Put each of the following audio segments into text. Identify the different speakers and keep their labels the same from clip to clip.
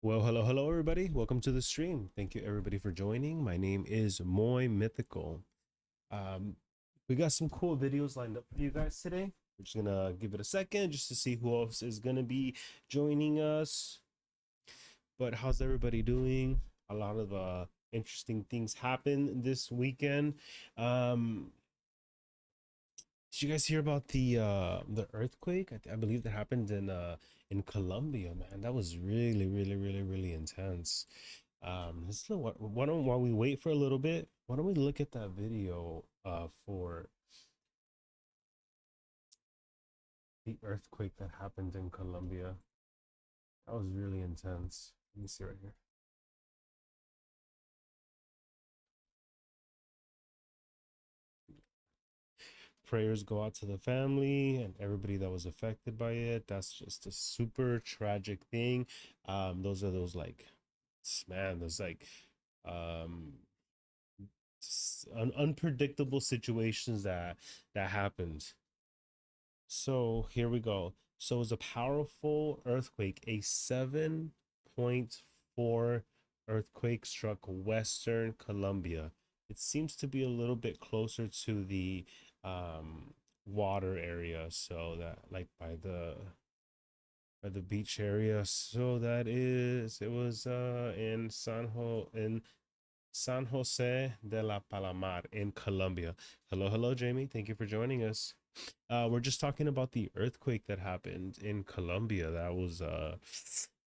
Speaker 1: Well, hello everybody. Welcome to the stream. Thank you everybody for joining. My name is Moy Mythical. Um, we got some cool videos lined up for you guys today. We're just gonna give it a second just to see who else is gonna be joining us. But how's everybody doing? A lot of interesting things happen this weekend. Did you guys hear about the earthquake? I believe that happened in Colombia, man. That was really intense. Let's look, why don't while we wait for a little bit, why don't we look at that video for the earthquake that happened in Colombia? That was really intense. Let me see right here. Prayers go out to the family and everybody that was affected by it. That's just a super tragic thing. Those are those like, man, those like um unpredictable situations that happened. So here we go. So it was a powerful earthquake. A 7.4 earthquake struck western Colombia. It seems to be a little bit closer to the water area, so that like by the beach area. So that is, it was in San Jose de la Palomar in Colombia. Hello, Jamie. Thank you for joining us. We're just talking about the earthquake that happened in Colombia. That was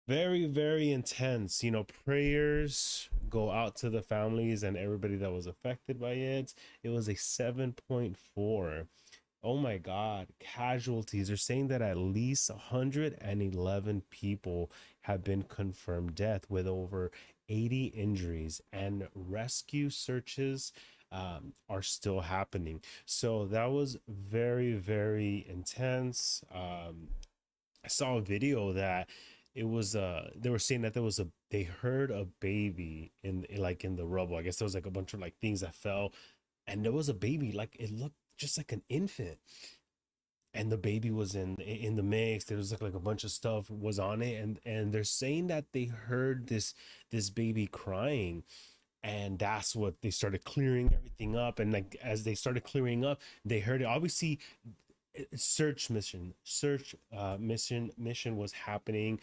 Speaker 1: very intense. You know, prayers go out to the families and everybody that was affected by it. It was a 7.4. Oh my God, casualties. They're saying that at least 111 people have been confirmed death with over 80 injuries, and rescue searches are still happening. So that was very intense. I saw a video that it was they were saying that they heard a baby in the rubble. I guess there was like a bunch of like things that fell, and there was a baby, like it looked just like an infant, and the baby was in the mix. There was like a bunch of stuff was on it, and they're saying that they heard this baby crying, and that's what they started clearing everything up. And like as they started clearing up, they heard it. Obviously, search mission was happening.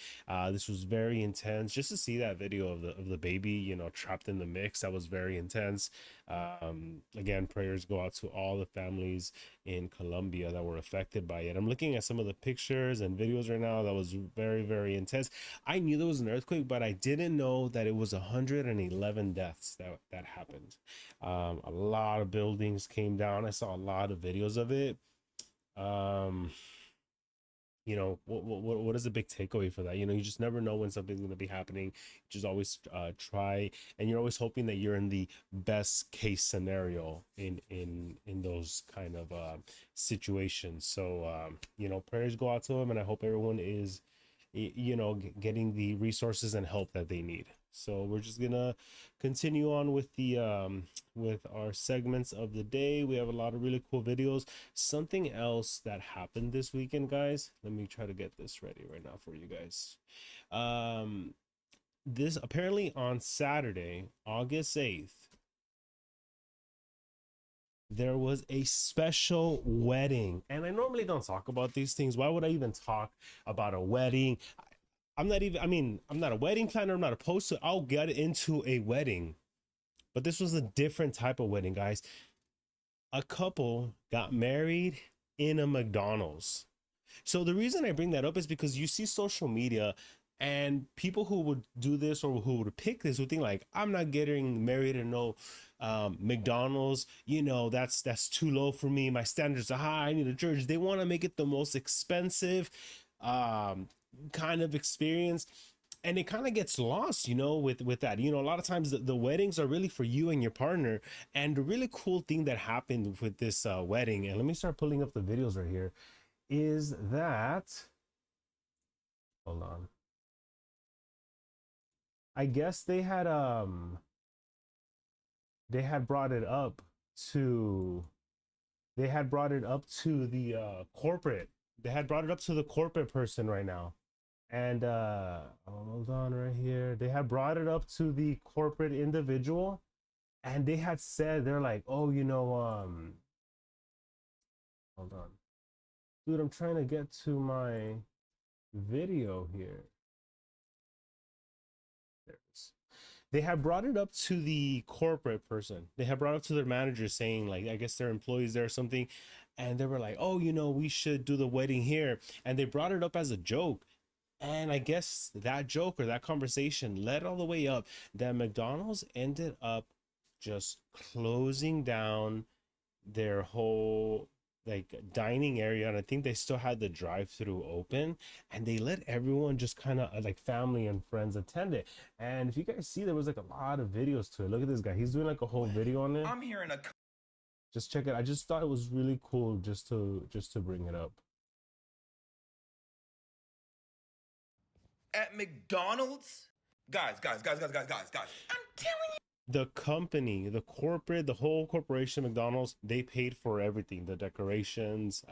Speaker 1: This was very intense. Just to see that video of the baby, you know, trapped in the mix, that was very intense. Again, prayers go out to all the families in Colombia that were affected by it. I'm looking at some of the pictures and videos right now. That was very intense. I knew there was an earthquake, but I didn't know that it was 111 deaths that happened. A lot of buildings came down. I saw a lot of videos of it. um you know, what is the big takeaway for that? You know, you just never know when something's going to be happening. You just always try, and you're always hoping that you're in the best case scenario in those kind of situations. So you know, prayers go out to them, and I hope everyone is, you know, getting the resources and help that they need. So we're just gonna continue on with the with our segments of the day. We have a lot of really cool videos. Something else that happened this weekend, guys, let me try to get this ready right now for you guys. This apparently on Saturday, August 8th, there was a special wedding. And I normally don't talk about these things. Why would I even talk about a wedding? I'm not even, I mean, I'm not a wedding planner. I'm not opposed to, I'll get into a wedding. But this was a different type of wedding, guys. A couple got married in a McDonald's. So the reason I bring that up is because you see social media, and people who would do this or who would pick this would think like, I'm not getting married in no McDonald's. You know, that's too low for me. My standards are high. I need a church. They want to make it the most expensive kind of experience, and it kind of gets lost, you know, with that. You know, a lot of times the weddings are really for you and your partner. And the really cool thing that happened with this wedding, and let me start pulling up the videos right here, is that, hold on, I guess they had brought it up to the corporate. They had brought it up to the corporate person right now. And hold on right here. They had brought it up to the corporate individual, and they had said they're like, oh, hold on. Dude, I'm trying to get to my video here. There it is. They have brought it up to the corporate person. They have brought it to their manager saying, like, I guess their employees there or something. And they were like, oh, we should do the wedding here. And they brought it up as a joke. And I guess that joke or that conversation led all the way up that McDonald's ended up just closing down their whole like dining area, and I think they still had the drive-through open, and they let everyone just kind of like family and friends attend it. And if you guys see, there was like a lot of videos to it. Look at this guy, he's doing like a whole video on it.
Speaker 2: I'm hearing a
Speaker 1: just check it. I just thought it was really cool just to bring it up.
Speaker 2: At McDonald's, guys, I'm telling you.
Speaker 1: The company, the corporate, the whole corporation, McDonald's, they paid for everything, the decorations,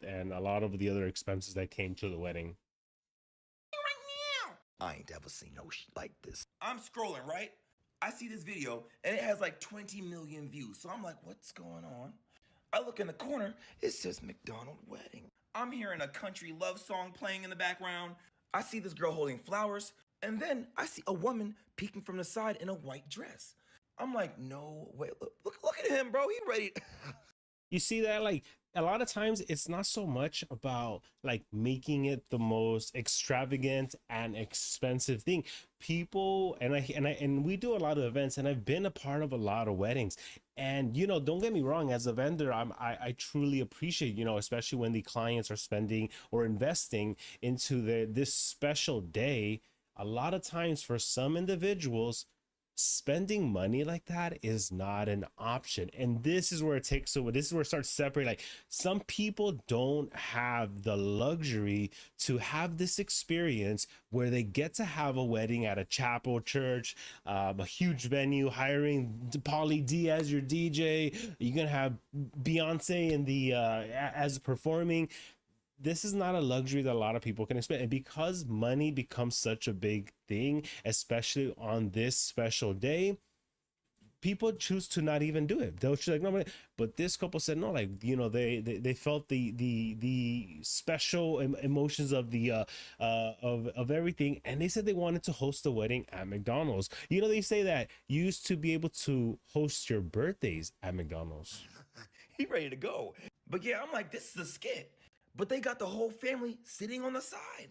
Speaker 1: and a lot of the other expenses that came to the wedding.
Speaker 2: Right now, I ain't ever seen no shit like this. I'm scrolling, right? I see this video, and it has like 20 million views. So I'm like, what's going on? I look in the corner, it says McDonald wedding. I'm hearing a country love song playing in the background. I see this girl holding flowers. And then I see a woman peeking from the side in a white dress. I'm like, no way. Look at him, bro. He ready.
Speaker 1: You see that? Like, a lot of times it's not so much about like making it the most extravagant and expensive thing. People and we do a lot of events, and I've been a part of a lot of weddings. And don't get me wrong, as a vendor, I truly appreciate, especially when the clients are spending or investing into this special day. A lot of times for some individuals, spending money like that is not an option. And this is where this is where it starts separating. Like, some people don't have the luxury to have this experience where they get to have a wedding at a chapel, church, a huge venue, hiring Pauly D as your DJ. You're gonna have Beyonce in the as performing. This is not a luxury that a lot of people can expect. And because money becomes such a big thing, especially on this special day, people choose to not even do it. They'll choose like, no, but this couple said no, like, they felt the special emotions of the of everything, and they said they wanted to host a wedding at McDonald's. They say that you used to be able to host your birthdays at McDonald's.
Speaker 2: He ready to go. But yeah, I'm like, this is a skit. But they got the whole family sitting on the side.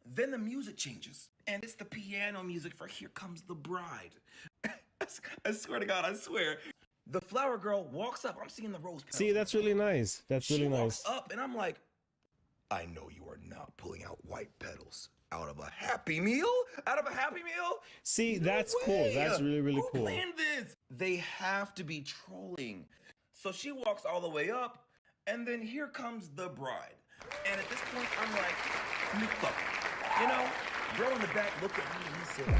Speaker 2: Then the music changes, and it's the piano music for Here Comes the Bride. I swear to God, I swear. The flower girl walks up. I'm seeing the rose petals.
Speaker 1: See, that's really nice. That's really nice.
Speaker 2: She walks up, and I'm like, I know you are not pulling out white petals out of a Happy Meal? Out of a Happy Meal?
Speaker 1: See, that's cool. That's really, really cool.
Speaker 2: Who planned this? They have to be trolling. So she walks all the way up, and then here comes the bride. And at this point, I'm like, fuck it. Bro in the back looked at me and he said,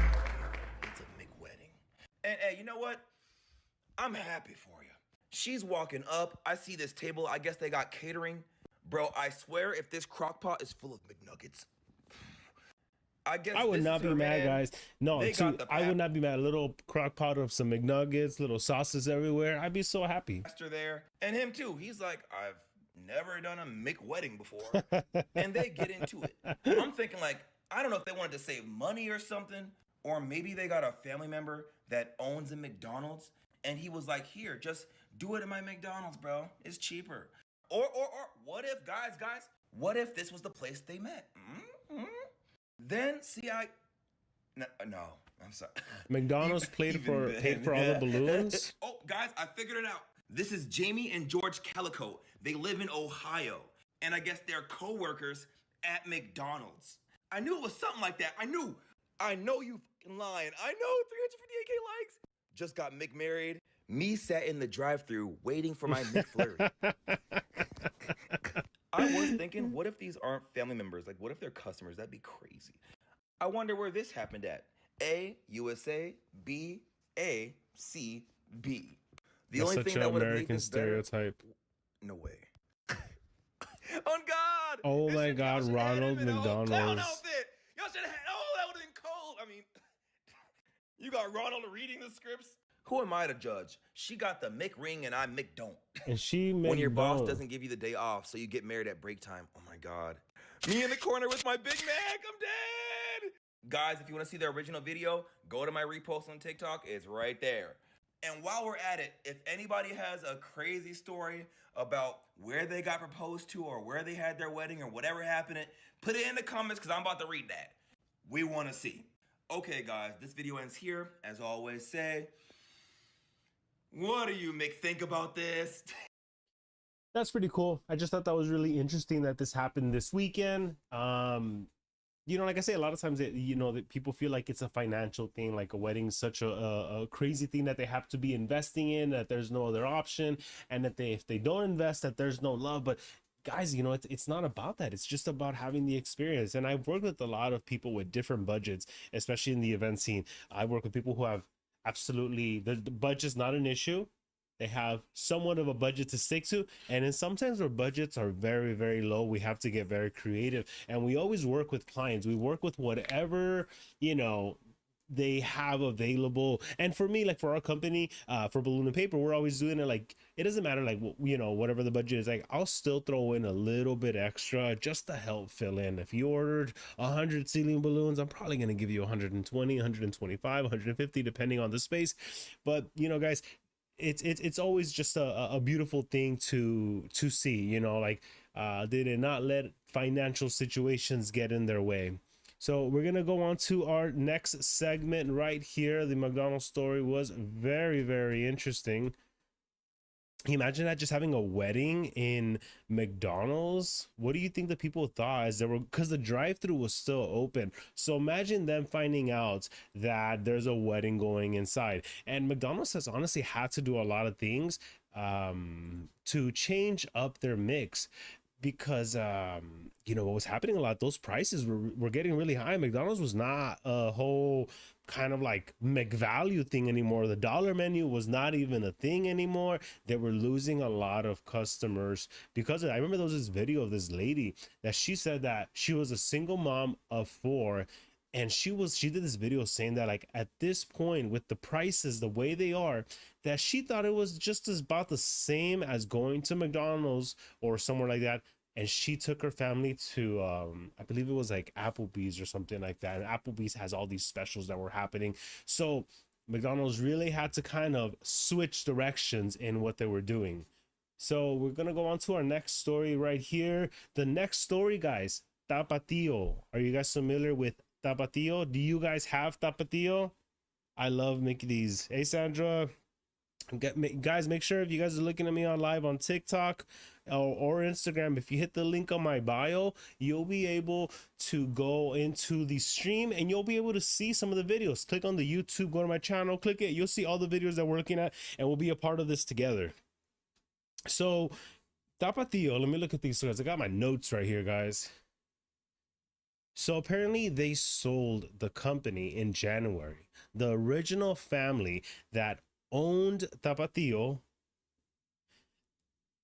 Speaker 2: it's a McWedding. And hey, you know what? I'm happy for you. She's walking up. I see this table. I guess they got catering. Bro, I swear if this crock pot is full of McNuggets,
Speaker 1: I would not be mad, guys. No, I would not be mad. A little crock pot of some McNuggets, little sauces everywhere. I'd be so happy.
Speaker 2: There. And him too. He's like, I've never done a McWedding before. And they get into it. I'm thinking like, I don't know if they wanted to save money or something, or maybe they got a family member that owns a McDonald's, and he was like, here, just do it at my McDonald's, bro. It's cheaper. Or what if, guys, what if this was the place they met? Mm-hmm. Then, see, no, I'm sorry.
Speaker 1: McDonald's paid for all the balloons?
Speaker 2: Oh, guys, I figured it out. This is Jamie and George Calico. They live in Ohio, and I guess they're co-workers at McDonald's. I knew it was something like that. I know you fucking lying. I know, 358K likes. Just got McMarried. Me sat in the drive-thru waiting for my McFlurry. I was thinking, what if these aren't family members? Like, what if they're customers? That'd be crazy. I wonder where this happened at. A, USA, B, A, C, B. The only thing that would have made this
Speaker 1: stereotype.
Speaker 2: No way. On God.
Speaker 1: Oh my God, Ronald McDonald.
Speaker 2: gosh, that would have been cold. I mean, you got Ronald reading the scripts. Who am I to judge? She got the Mick ring and I Mick don't.
Speaker 1: And she
Speaker 2: when your boss
Speaker 1: McDonald.
Speaker 2: doesn't give you the day off, so you get married at break time. Oh my God. Me in the corner with my Big Mac. I'm dead. Guys, if you want to see the original video, go to my repost on TikTok. It's right there. And while we're at it, if anybody has a crazy story about where they got proposed to or where they had their wedding or whatever happened, put it in the comments because I'm about to read that. We want to see. Okay, guys, this video ends here. As always say, what do you think about this?
Speaker 1: That's pretty cool. I just thought that was really interesting that this happened this weekend. You know, like I say, a lot of times, that people feel like it's a financial thing, like a wedding, such a crazy thing that they have to be investing in, that there's no other option, and that if they don't invest, that there's no love. But guys, it's not about that. It's just about having the experience. And I've worked with a lot of people with different budgets, especially in the event scene. I work with people who have absolutely, the budget's not an issue. They have somewhat of a budget to stick to, and then sometimes our budgets are very, very low. We have to get very creative, and we always work with clients. We work with whatever they have available. And for me, like for our company, for Balloon and Paper, we're always doing it like, it doesn't matter, like, whatever the budget is, like I'll still throw in a little bit extra just to help fill in. If you ordered 100 ceiling balloons, I'm probably going to give you 120, 125, 150 depending on the space. But guys, it's always just a beautiful thing to see. They did not let financial situations get in their way. So we're gonna go on to our next segment right here. The McDonald's story was very, very interesting. Imagine that, just having a wedding in McDonald's. What do you think the people thought as they were, because the drive-thru was still open? So imagine them finding out that there's a wedding going inside. And McDonald's has honestly had to do a lot of things to change up their mix, because what was happening a lot, those prices were getting really high. McDonald's was not a whole kind of like McValue thing anymore. The dollar menu was not even a thing anymore. They were losing a lot of customers because of that. I remember there was this video of this lady that she said that she was a single mom of 4, and she did this video saying that, like, at this point with the prices the way they are, that she thought it was just about the same as going to McDonald's or somewhere like that. And she took her family to I believe it was like Applebee's or something like that. And Applebee's has all these specials that were happening. So McDonald's really had to kind of switch directions in what they were doing. So we're gonna go on to our next story right here. The next story, guys, Tapatio. Are you guys familiar with Tapatio? Do you guys have Tapatio? I love making these. Hey Sandra, guys, make sure if you guys are looking at me on live on TikTok or Instagram, if you hit the link on my bio, you'll be able to go into the stream and you'll be able to see some of the videos. Click on the YouTube, go to my channel, click it, you'll see all the videos that we're looking at, and we'll be a part of this together. So Tapatio, let me look at these guys. I got my notes right here, guys. So apparently they sold the company in January. The original family that owned Tapatio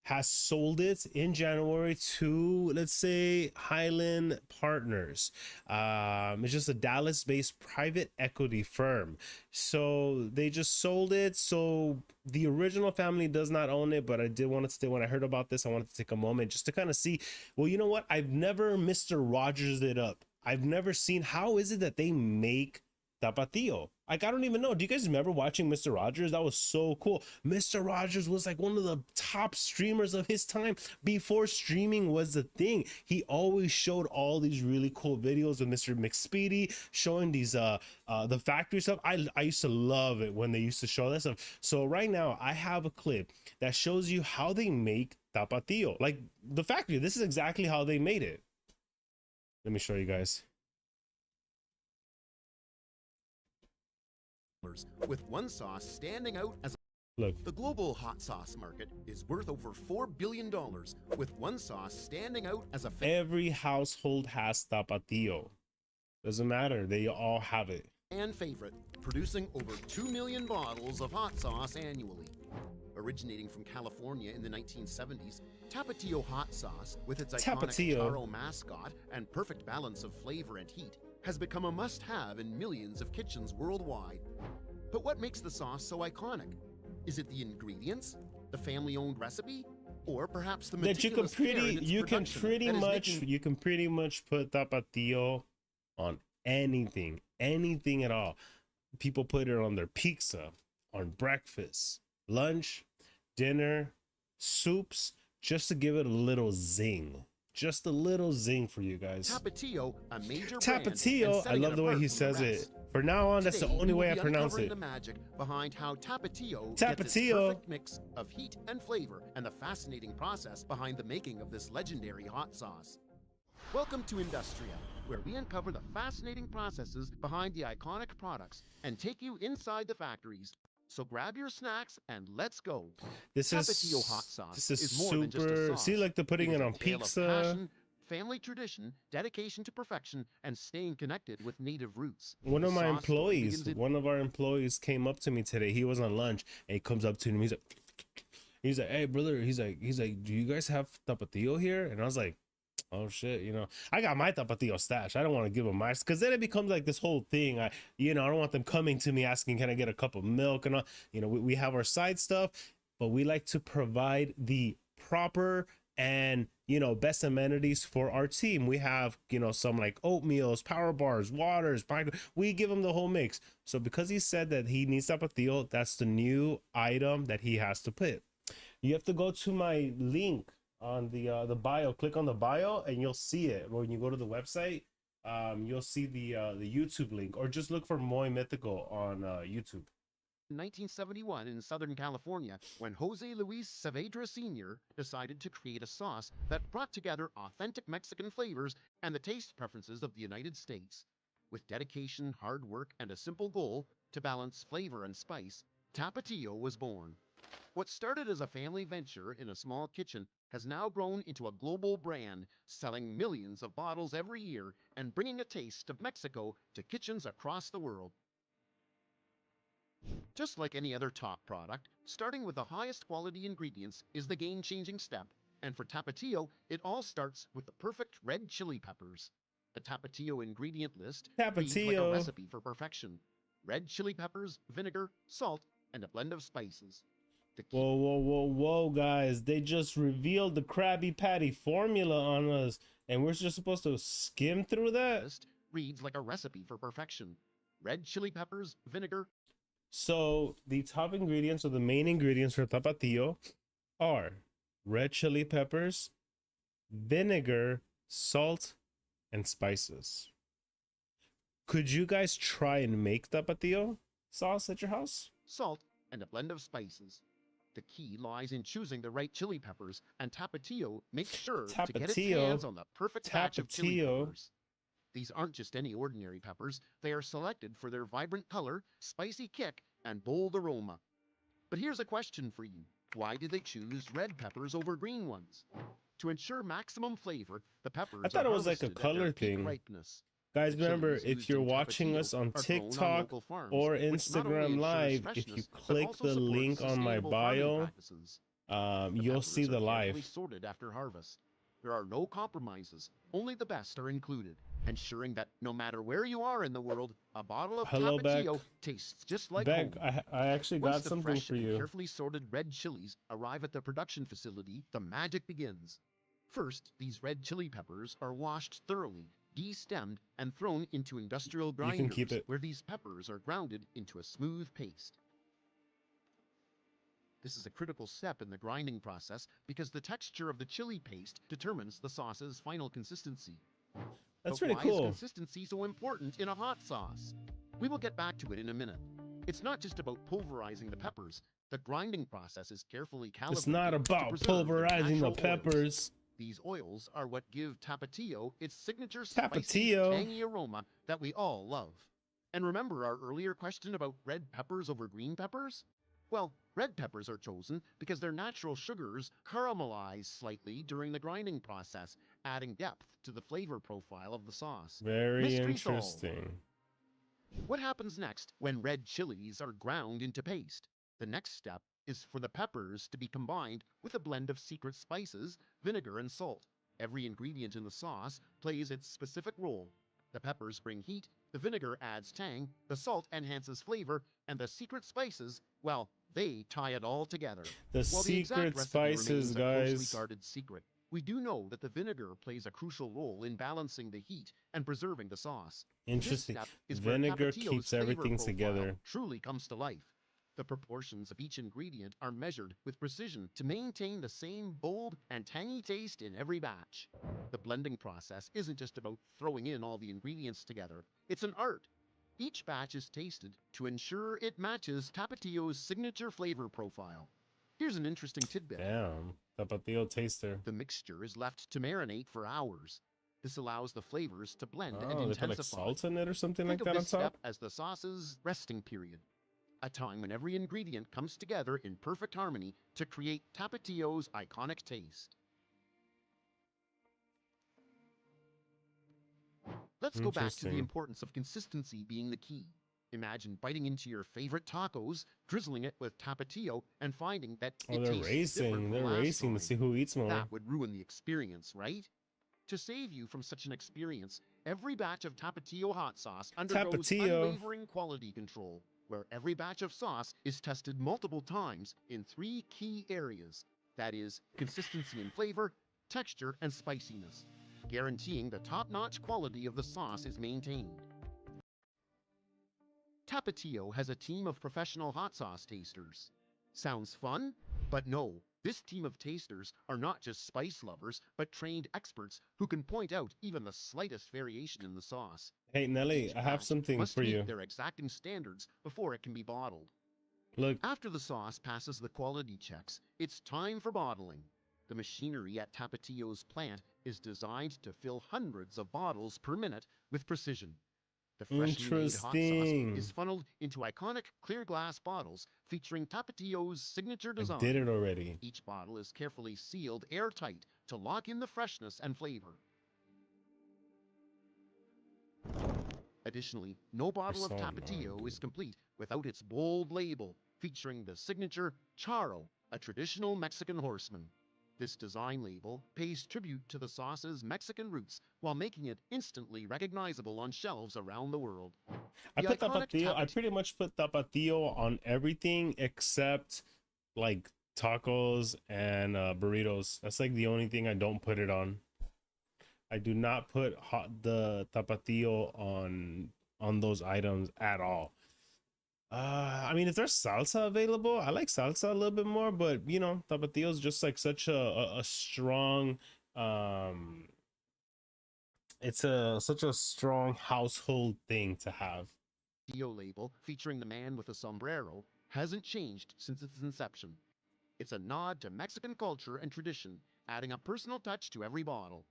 Speaker 1: has sold it in January to, let's say, Highland Partners. It's just a Dallas-based private equity firm. So they just sold it. So the original family does not own it, but I did want to stay. When I heard about this, I wanted to take a moment just to kind of see, well, you know what? I've never Mr. Rogers it up. I've never seen, how is it that they make Tapatio? Like, I don't even know. Do you guys remember watching Mr. Rogers? That was so cool. Mr. Rogers was like one of the top streamers of his time before streaming was the thing. He always showed all these really cool videos with Mr. McSpeedy showing these the factory stuff. I used to love it when they used to show that stuff. So right now I have a clip that shows you how they make Tapatio. Like the factory, this is exactly how they made it. Let me show you guys.
Speaker 3: With one sauce standing out as
Speaker 1: Look.
Speaker 3: The global hot sauce market is worth over $4 billion, with one sauce standing out as a
Speaker 1: Every household has Tapatio. Doesn't matter, they all have it.
Speaker 3: fan favorite, producing over 2 million bottles of hot sauce annually. Originating from California in the 1970s, Tapatio hot sauce, with its iconic taro mascot and perfect balance of flavor and heat, has become a must-have in millions of kitchens worldwide. But what makes the sauce so iconic? Is it the ingredients, the family-owned recipe, or perhaps the
Speaker 1: That
Speaker 3: meticulous care in its production that is making...
Speaker 1: you can pretty much put Tapatio on anything at all. People put it on their pizza, on breakfast, lunch, dinner, soups, just to give it a little zing. Just a little zing for you guys.
Speaker 3: Tapatio, a major
Speaker 1: Tapatio,
Speaker 3: brand,
Speaker 1: I love the way he says it. For now on, that's the only way I pronounce it.
Speaker 3: The magic behind how Tapatio gets its
Speaker 1: Tapatio.
Speaker 3: perfect mix of heat and flavor, and the fascinating process behind the making of this legendary hot sauce. Welcome to Industria, where we uncover the fascinating processes behind the iconic products and take you inside the factories. So grab your snacks and let's go. Tapatio hot sauce is more than just a sauce.
Speaker 1: See, like the putting it on pizza.
Speaker 3: Passion, family tradition, dedication to perfection, and staying connected with native roots.
Speaker 1: One of our employees came up to me today. He was on lunch and he comes up to me. He's like, hey brother, he's like, do you guys have Tapatio here? And I was like, oh shit, you know, I got my Tapatio stash. I don't want to give them my, because then it becomes like this whole thing. I don't want them coming to me asking, can I get a cup of milk? And all, we have our side stuff, but we like to provide the proper and best amenities for our team. We have some like oatmeals, power bars, waters, we give him the whole mix. So because he said that he needs Tapatio, that's the new item that he has to put. You have to go to my link on the bio. Click on the bio and you'll see it. When you go to the website, you'll see the YouTube link, or just look for Moy Mythical on YouTube.
Speaker 3: 1971 in Southern California, when Jose Luis Saavedra Sr. decided to create a sauce that brought together authentic Mexican flavors and the taste preferences of the United States. With dedication, hard work, and a simple goal to balance flavor and spice, Tapatio was born. What started as a family venture in a small kitchen has now grown into a global brand, selling millions of bottles every year and bringing a taste of Mexico to kitchens across the world. Just like any other top product, starting with the highest quality ingredients is the game-changing step, and for Tapatio, it all starts with the perfect red chili peppers. The Tapatio ingredient list reads like a recipe for perfection. Red chili peppers, vinegar, salt, and a blend of spices.
Speaker 1: Whoa, guys, they just revealed the Krabby Patty formula on us, and we're just supposed to skim through that?
Speaker 3: List reads like a recipe for perfection. Red chili peppers, vinegar.
Speaker 1: So the top ingredients, or the main ingredients for Tapatio, are red chili peppers, vinegar, salt, and spices. Could you guys try and make Tapatio sauce at your house?
Speaker 3: Salt and a blend of spices. The key lies in choosing the right chili peppers, and Tapatio makes sure to get its hands on the perfect batch of chili peppers. These aren't just any ordinary peppers. They are selected for their vibrant color, spicy kick, and bold aroma. But here's a question for you. Why did they choose red peppers over green ones? To ensure maximum flavor, the peppers
Speaker 1: I thought it was like a color thing.
Speaker 3: Ripeness.
Speaker 1: Guys, remember, if you're watching us on TikTok or Instagram Live, if you click the link on my bio, you'll see the live.
Speaker 3: Sorted after harvest. There are no compromises. Only the best are included, ensuring that no matter where you are in the world, a bottle of Tapatio tastes just like home.
Speaker 1: I actually got something for you.
Speaker 3: Carefully sorted red chilies arrive at the production facility, the magic begins. First, these red chili peppers are washed thoroughly, de-stemmed, and thrown into industrial grinders, where these peppers are grounded into a smooth paste. This is a critical step in the grinding process because the texture of the chili paste determines the sauce's final consistency.
Speaker 1: That's pretty cool.
Speaker 3: Why is consistency so important in a hot sauce? We will get back to it in a minute. It's not just about pulverizing the peppers. The grinding process is carefully calibrated.
Speaker 1: It's not about pulverizing the peppers.
Speaker 3: These oils are what give Tapatio its signature spicy, tangy aroma that we all love. And remember our earlier question about red peppers over green peppers? Well, red peppers are chosen because their natural sugars caramelize slightly during the grinding process, adding depth to the flavor profile of the sauce.
Speaker 1: Very interesting.
Speaker 3: What happens next when red chilies are ground into paste? The next step is for the peppers to be combined with a blend of secret spices, vinegar, and salt. Every ingredient in the sauce plays its specific role. The peppers bring heat, the vinegar adds tang, the salt enhances flavor, and the secret spices, well, they tie it all together.
Speaker 1: The
Speaker 3: While the exact
Speaker 1: secret
Speaker 3: recipe
Speaker 1: spices,
Speaker 3: remains a closely
Speaker 1: guys.
Speaker 3: guarded secret, we do know that the vinegar plays a crucial role in balancing the heat and preserving the sauce. This
Speaker 1: Interesting.
Speaker 3: step is where
Speaker 1: Vinegar
Speaker 3: Tapatio's
Speaker 1: keeps
Speaker 3: flavor
Speaker 1: everything
Speaker 3: profile
Speaker 1: together.
Speaker 3: truly comes to life. The proportions of each ingredient are measured with precision to maintain the same bold and tangy taste in every batch. The blending process isn't just about throwing in all the ingredients together, it's an art. Each batch is tasted to ensure it matches Tapatio's signature flavor profile. Here's an interesting tidbit.
Speaker 1: Damn. Tapatio taster.
Speaker 3: The mixture is left to marinate for hours. This allows the flavors to blend and
Speaker 1: Oh, they put like
Speaker 3: intensify.
Speaker 1: salt in it or something
Speaker 3: Think
Speaker 1: like
Speaker 3: of
Speaker 1: that on
Speaker 3: this step
Speaker 1: top?
Speaker 3: as the sauce's resting period, a time when every ingredient comes together in perfect harmony to create Tapatio's iconic taste. Let's go back to the
Speaker 1: Interesting.
Speaker 3: importance of consistency being the key. Imagine biting into your favorite tacos, drizzling it with Tapatio, and finding that
Speaker 1: Oh,
Speaker 3: it
Speaker 1: they're
Speaker 3: tastes different
Speaker 1: racing.
Speaker 3: from
Speaker 1: They're
Speaker 3: last
Speaker 1: racing to
Speaker 3: time.
Speaker 1: see who eats more.
Speaker 3: That would ruin the experience, right? To save you from such an experience, every batch of Tapatio hot sauce undergoes
Speaker 1: Tapatio.
Speaker 3: unwavering quality control, where every batch of sauce is tested multiple times in 3 key areas. That is, consistency in flavor, texture, and spiciness, guaranteeing the top-notch quality of the sauce is maintained. Tapatio has a team of professional hot sauce tasters. Sounds fun? But no, this team of tasters are not just spice lovers, but trained experts who can point out even the slightest variation in the sauce.
Speaker 1: Hey, Nelly,
Speaker 3: Each
Speaker 1: I have
Speaker 3: batch
Speaker 1: something
Speaker 3: must
Speaker 1: for
Speaker 3: meet
Speaker 1: you.
Speaker 3: their exacting standards before it can be bottled.
Speaker 1: Look,
Speaker 3: After the sauce passes the quality checks, it's time for bottling. The machinery at Tapatio's plant is designed to fill hundreds of bottles per minute with precision. The freshly made hot sauce
Speaker 1: interesting.
Speaker 3: is funneled into iconic clear glass bottles featuring Tapatio's signature
Speaker 1: I
Speaker 3: design.
Speaker 1: did it already.
Speaker 3: Each bottle is carefully sealed airtight to lock in the freshness and flavor. Additionally, no bottle of
Speaker 1: so
Speaker 3: Tapatio
Speaker 1: annoying,
Speaker 3: is
Speaker 1: dude.
Speaker 3: complete without its bold label featuring the signature Charro, a traditional Mexican horseman. This design label pays tribute to the sauce's Mexican roots while making it instantly recognizable on shelves around the world.
Speaker 1: I
Speaker 3: The
Speaker 1: put
Speaker 3: iconic
Speaker 1: Tapatio. I pretty much put Tapatio on everything except like tacos and burritos. That's like the only thing I don't put it on. I do not put the Tapatio on those items at all. I mean, if there's salsa available, I like salsa a little bit more, but you know, Tapatio is just like such a strong it's such a strong household thing to have.
Speaker 3: Tapatio label featuring the man with a sombrero hasn't changed since its inception. It's a nod to Mexican culture and tradition, adding a personal touch to every bottle.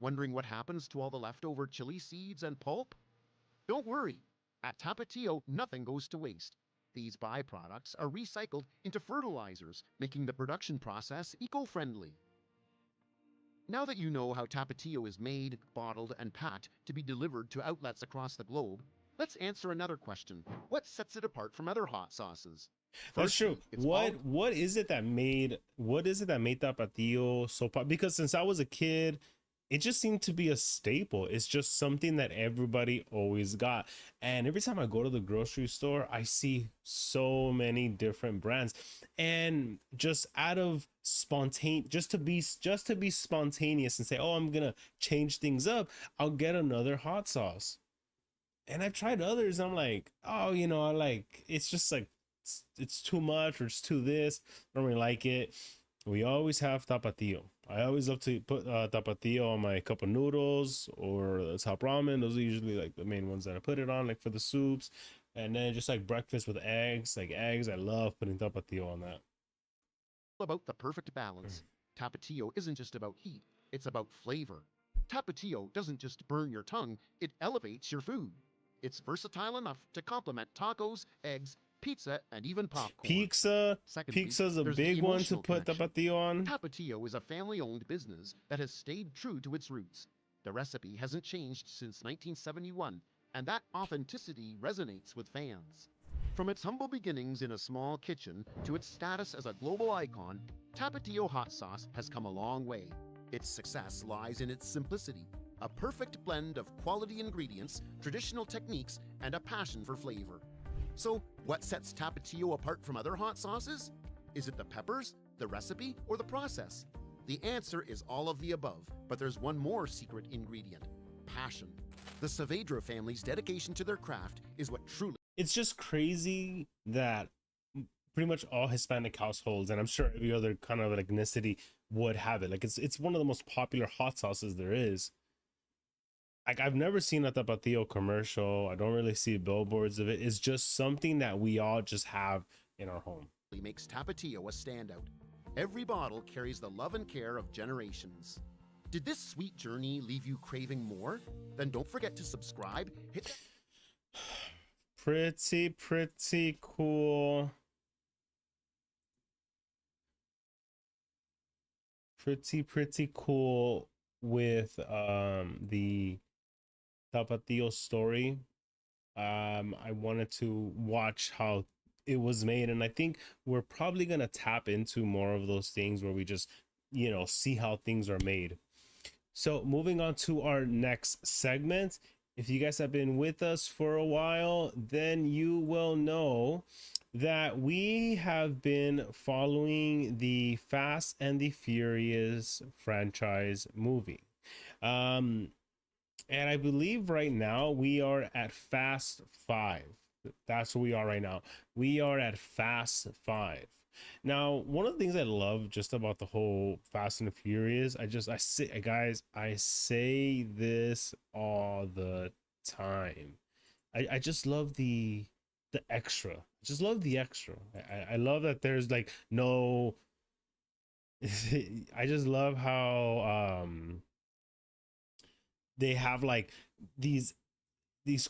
Speaker 3: Wondering what happens to all the leftover chili seeds and pulp? Don't worry. At Tapatio, nothing goes to waste. These byproducts are recycled into fertilizers, making the production process eco-friendly. Now that you know how Tapatio is made, bottled, and packed to be delivered to outlets across the globe, let's answer another question. What sets it apart from other hot sauces?
Speaker 1: That's true.
Speaker 3: Firstly, it's
Speaker 1: What is it that made Tapatio so popular? Because since I was a kid, it just seemed to be a staple. It's just something that everybody always got. And every time I go to the grocery store, I see so many different brands. And just out of just to be spontaneous and say, "Oh, I'm going to change things up," I'll get another hot sauce. And I've tried others. I'm like, "Oh, you know, I like it's just like it's too much or it's too this. I don't really like it." We always have Tapatio. I always love to put Tapatio on my cup of noodles or the top ramen. Those are usually like the main ones that I put it on, like for the soups. And then just like breakfast with eggs, I love putting Tapatio on that.
Speaker 3: about the perfect balance. Tapatio isn't just about heat, it's about flavor. Tapatio doesn't just burn your tongue, it elevates your food. It's versatile enough to complement tacos, eggs, pizza, and even popcorn.
Speaker 1: Pizza's a
Speaker 3: there's the
Speaker 1: big one to
Speaker 3: emotional
Speaker 1: put
Speaker 3: connection.
Speaker 1: Tapatio on.
Speaker 3: Tapatio is a family-owned business that has stayed true to its roots. The recipe hasn't changed since 1971, and that authenticity resonates with fans. From its humble beginnings in a small kitchen to its status as a global icon, Tapatio hot sauce has come a long way. Its success lies in its simplicity, a perfect blend of quality ingredients, traditional techniques, and a passion for flavor. So, what sets Tapatio apart from other hot sauces? Is it the peppers, the recipe, or the process? The answer is all of the above, but there's one more secret ingredient: passion. The Saavedra family's dedication to their craft is what truly...
Speaker 1: It's just crazy that pretty much all Hispanic households, and I'm sure every other kind of ethnicity would have it. Like it's one of the most popular hot sauces there is. Like I've never seen a Tapatio commercial. I don't really see billboards of it. It's just something that we all just have in our home.
Speaker 3: Makes Tapatio a standout. Every bottle carries the love and care of generations. Did this sweet journey leave you craving more? Then don't forget to subscribe. Hit that...
Speaker 1: Pretty cool. Pretty cool with the Tapatio story. I wanted to watch how it was made, and I think we're probably gonna tap into more of those things where we just, you know, see how things are made. So moving on to our next segment. If you guys have been with us for a while, then you will know that we have been following the Fast and the Furious franchise movie. And I believe right now we are at Fast 5. That's where we are right now. We are at Fast 5. Now, one of the things I love just about the whole Fast and the Furious, I say, guys, I say this all the time. I just love the extra. I just love the extra. I love that there's like no... I just love how they have like these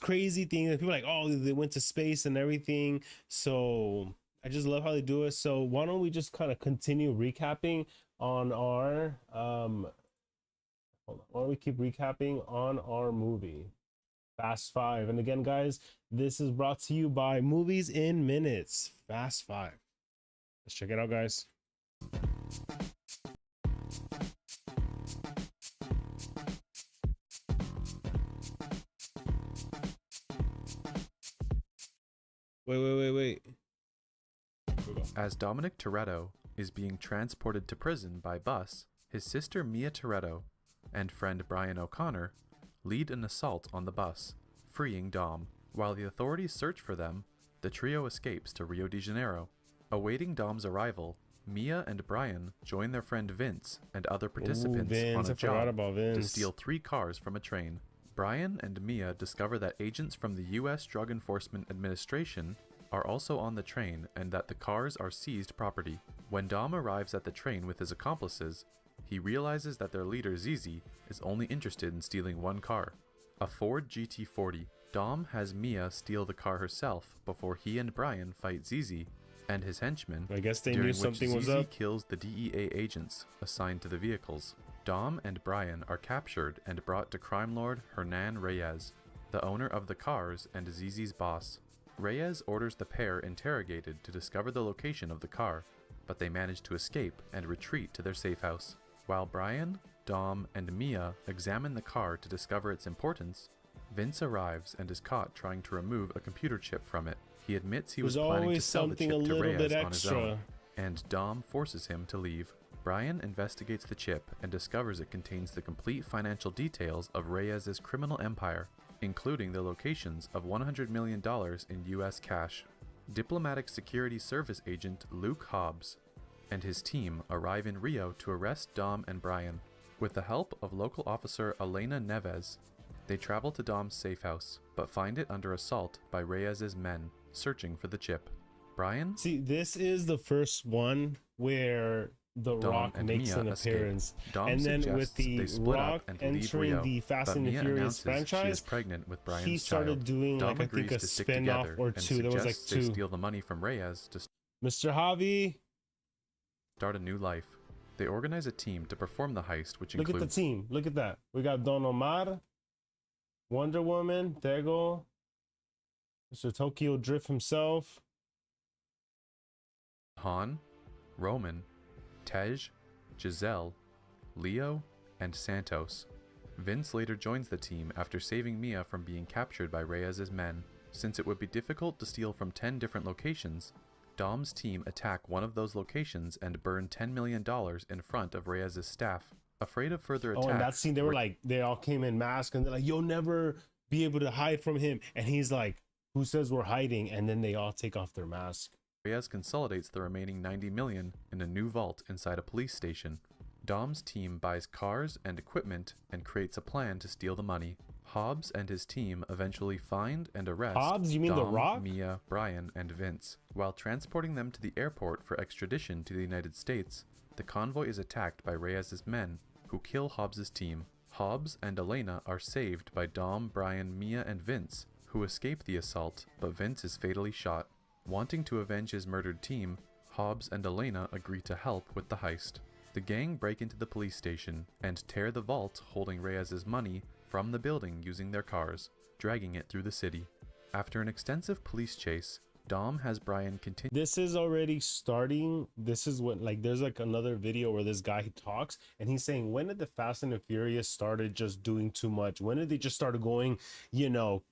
Speaker 1: crazy things that people are like, oh, they went to space and everything. So I just love how they do it. So why don't we just kind of continue recapping on our hold on, why don't we keep recapping on our movie Fast 5. And again, guys, this is brought to you by Movies in Minutes. Fast 5. Let's check it out, guys. Wait.
Speaker 4: As Dominic Toretto is being transported to prison by bus, his sister Mia Toretto and friend Brian O'Connor lead an assault on the bus, freeing Dom. While the authorities search for them, the trio escapes to Rio de Janeiro. Awaiting Dom's arrival, Mia and Brian join their friend Vince and other participants on a job to steal 3 cars from a train. Brian and Mia discover that agents from the U.S. Drug Enforcement Administration are also on the train and that the cars are seized property. When Dom arrives at the train with his accomplices, he realizes that their leader Zizi is only interested in stealing 1 car, a Ford GT40. Dom has Mia steal the car herself before he and Brian fight Zizi and his henchmen.
Speaker 1: I guess they knew something was up.
Speaker 4: Zizi kills the DEA agents assigned to the vehicles. Dom and Brian are captured and brought to crime lord Hernan Reyes, the owner of the cars and Zizi's boss. Reyes orders the pair interrogated to discover the location of the car, but they manage to escape and retreat to their safe house. While Brian, Dom, and Mia examine the car to discover its importance, Vince arrives and is caught trying to remove a computer chip from it. He admits he was planning to sell the chip to Reyes on his own, and Dom forces him to leave. Brian investigates the chip and discovers it contains the complete financial details of Reyes' criminal empire, including the locations of $100 million in US cash. Diplomatic Security Service agent Luke Hobbs and his team arrive in Rio to arrest Dom and Brian. With the help of local officer Elena Neves, they travel to Dom's safe house, but find it under assault by Reyes' men, searching for the chip. Brian?
Speaker 1: See, this is the first one where The Rock makes an appearance. And then with The Rock entering the Fast and the Furious franchise,
Speaker 4: pregnant with Brian's
Speaker 1: he started doing
Speaker 4: Dom
Speaker 1: like I think a spin-off or two. There was like 2.
Speaker 4: They steal the money from Reyes to
Speaker 1: Mr. Javi,
Speaker 4: start a new life. They organize a team to perform the heist, which
Speaker 1: look
Speaker 4: includes...
Speaker 1: at the team. Look at that. We got Don Omar, Wonder Woman, Tego, Mr. Tokyo Drift himself,
Speaker 4: Han, Roman, Tej, Giselle, Leo, and Santos. Vince later joins the team after saving Mia from being captured by Reyes' men. Since it would be difficult to steal from 10 different locations, Dom's team attack one of those locations and burn $10 million in front of Reyes' staff. Afraid of further attacks...
Speaker 1: Oh, in that scene, they were like, they all came in mask and they're like, you'll never be able to hide from him. And he's like, who says we're hiding? And then they all take off their mask.
Speaker 4: Reyes consolidates the remaining $90 million in a new vault inside a police station. Dom's team buys cars and equipment and creates a plan to steal the money. Hobbs and his team eventually find and arrest
Speaker 1: Hobbs? You mean
Speaker 4: Dom,
Speaker 1: The Rock?
Speaker 4: Mia, Brian, and Vince. While transporting them to the airport for extradition to the United States, the convoy is attacked by Reyes' men, who kill Hobbs' team. Hobbs and Elena are saved by Dom, Brian, Mia, and Vince, who escape the assault, but Vince is fatally shot. Wanting to avenge his murdered team, Hobbs and Elena agree to help with the heist. The gang break into the police station and tear the vault holding Reyes' money from the building using their cars, dragging it through the city. After an extensive police chase, Dom has Brian continue.
Speaker 1: This is already starting. This is when, like, there's like another video where this guy talks and he's saying, when did the Fast and the Furious started just doing too much? When did they just start going, you know,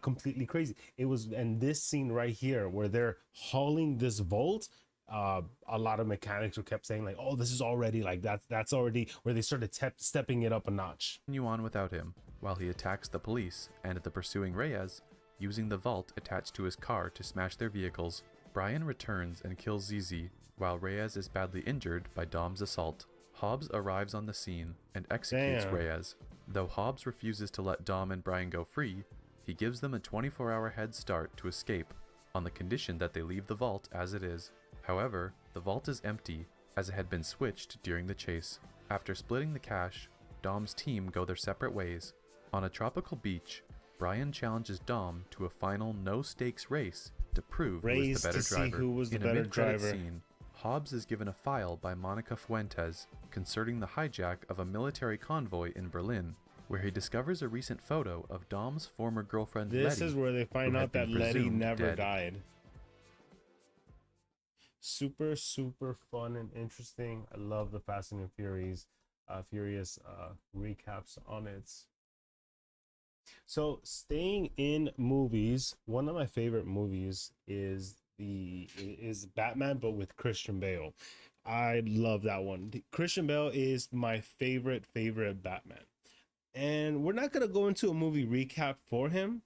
Speaker 1: completely crazy? It was in this scene right here where they're hauling this vault. A lot of mechanics who kept saying like, oh, this is already like that's already where they started stepping it up a notch.
Speaker 4: Continue on without him while he attacks the police and the pursuing Reyes, using the vault attached to his car to smash their vehicles. Brian returns and kills Zizi while Reyes is badly injured by Dom's assault. Hobbs arrives on the scene and executes Reyes. Though Hobbs refuses to let Dom and Brian go free, he gives them a 24-hour head start to escape on the condition that they leave the vault as it is. However, the vault is empty, as it had been switched during the chase. After splitting the cash, Dom's team go their separate ways. On a tropical beach, Brian challenges Dom to a final no-stakes race to prove who is the better driver. In a mid-credit scene, Hobbs is given a file by Monica Fuentes concerning the hijack of a military convoy in Berlin, where he discovers a recent photo of Dom's former girlfriend Letty.
Speaker 1: This is where they find out that Letty never died. Super fun and interesting. I love the Fast and Furious recaps on it. So staying in movies, one of my favorite movies is Batman, but with Christian Bale. I love that one. Christian Bale is my favorite Batman, and we're not gonna go into a movie recap for him,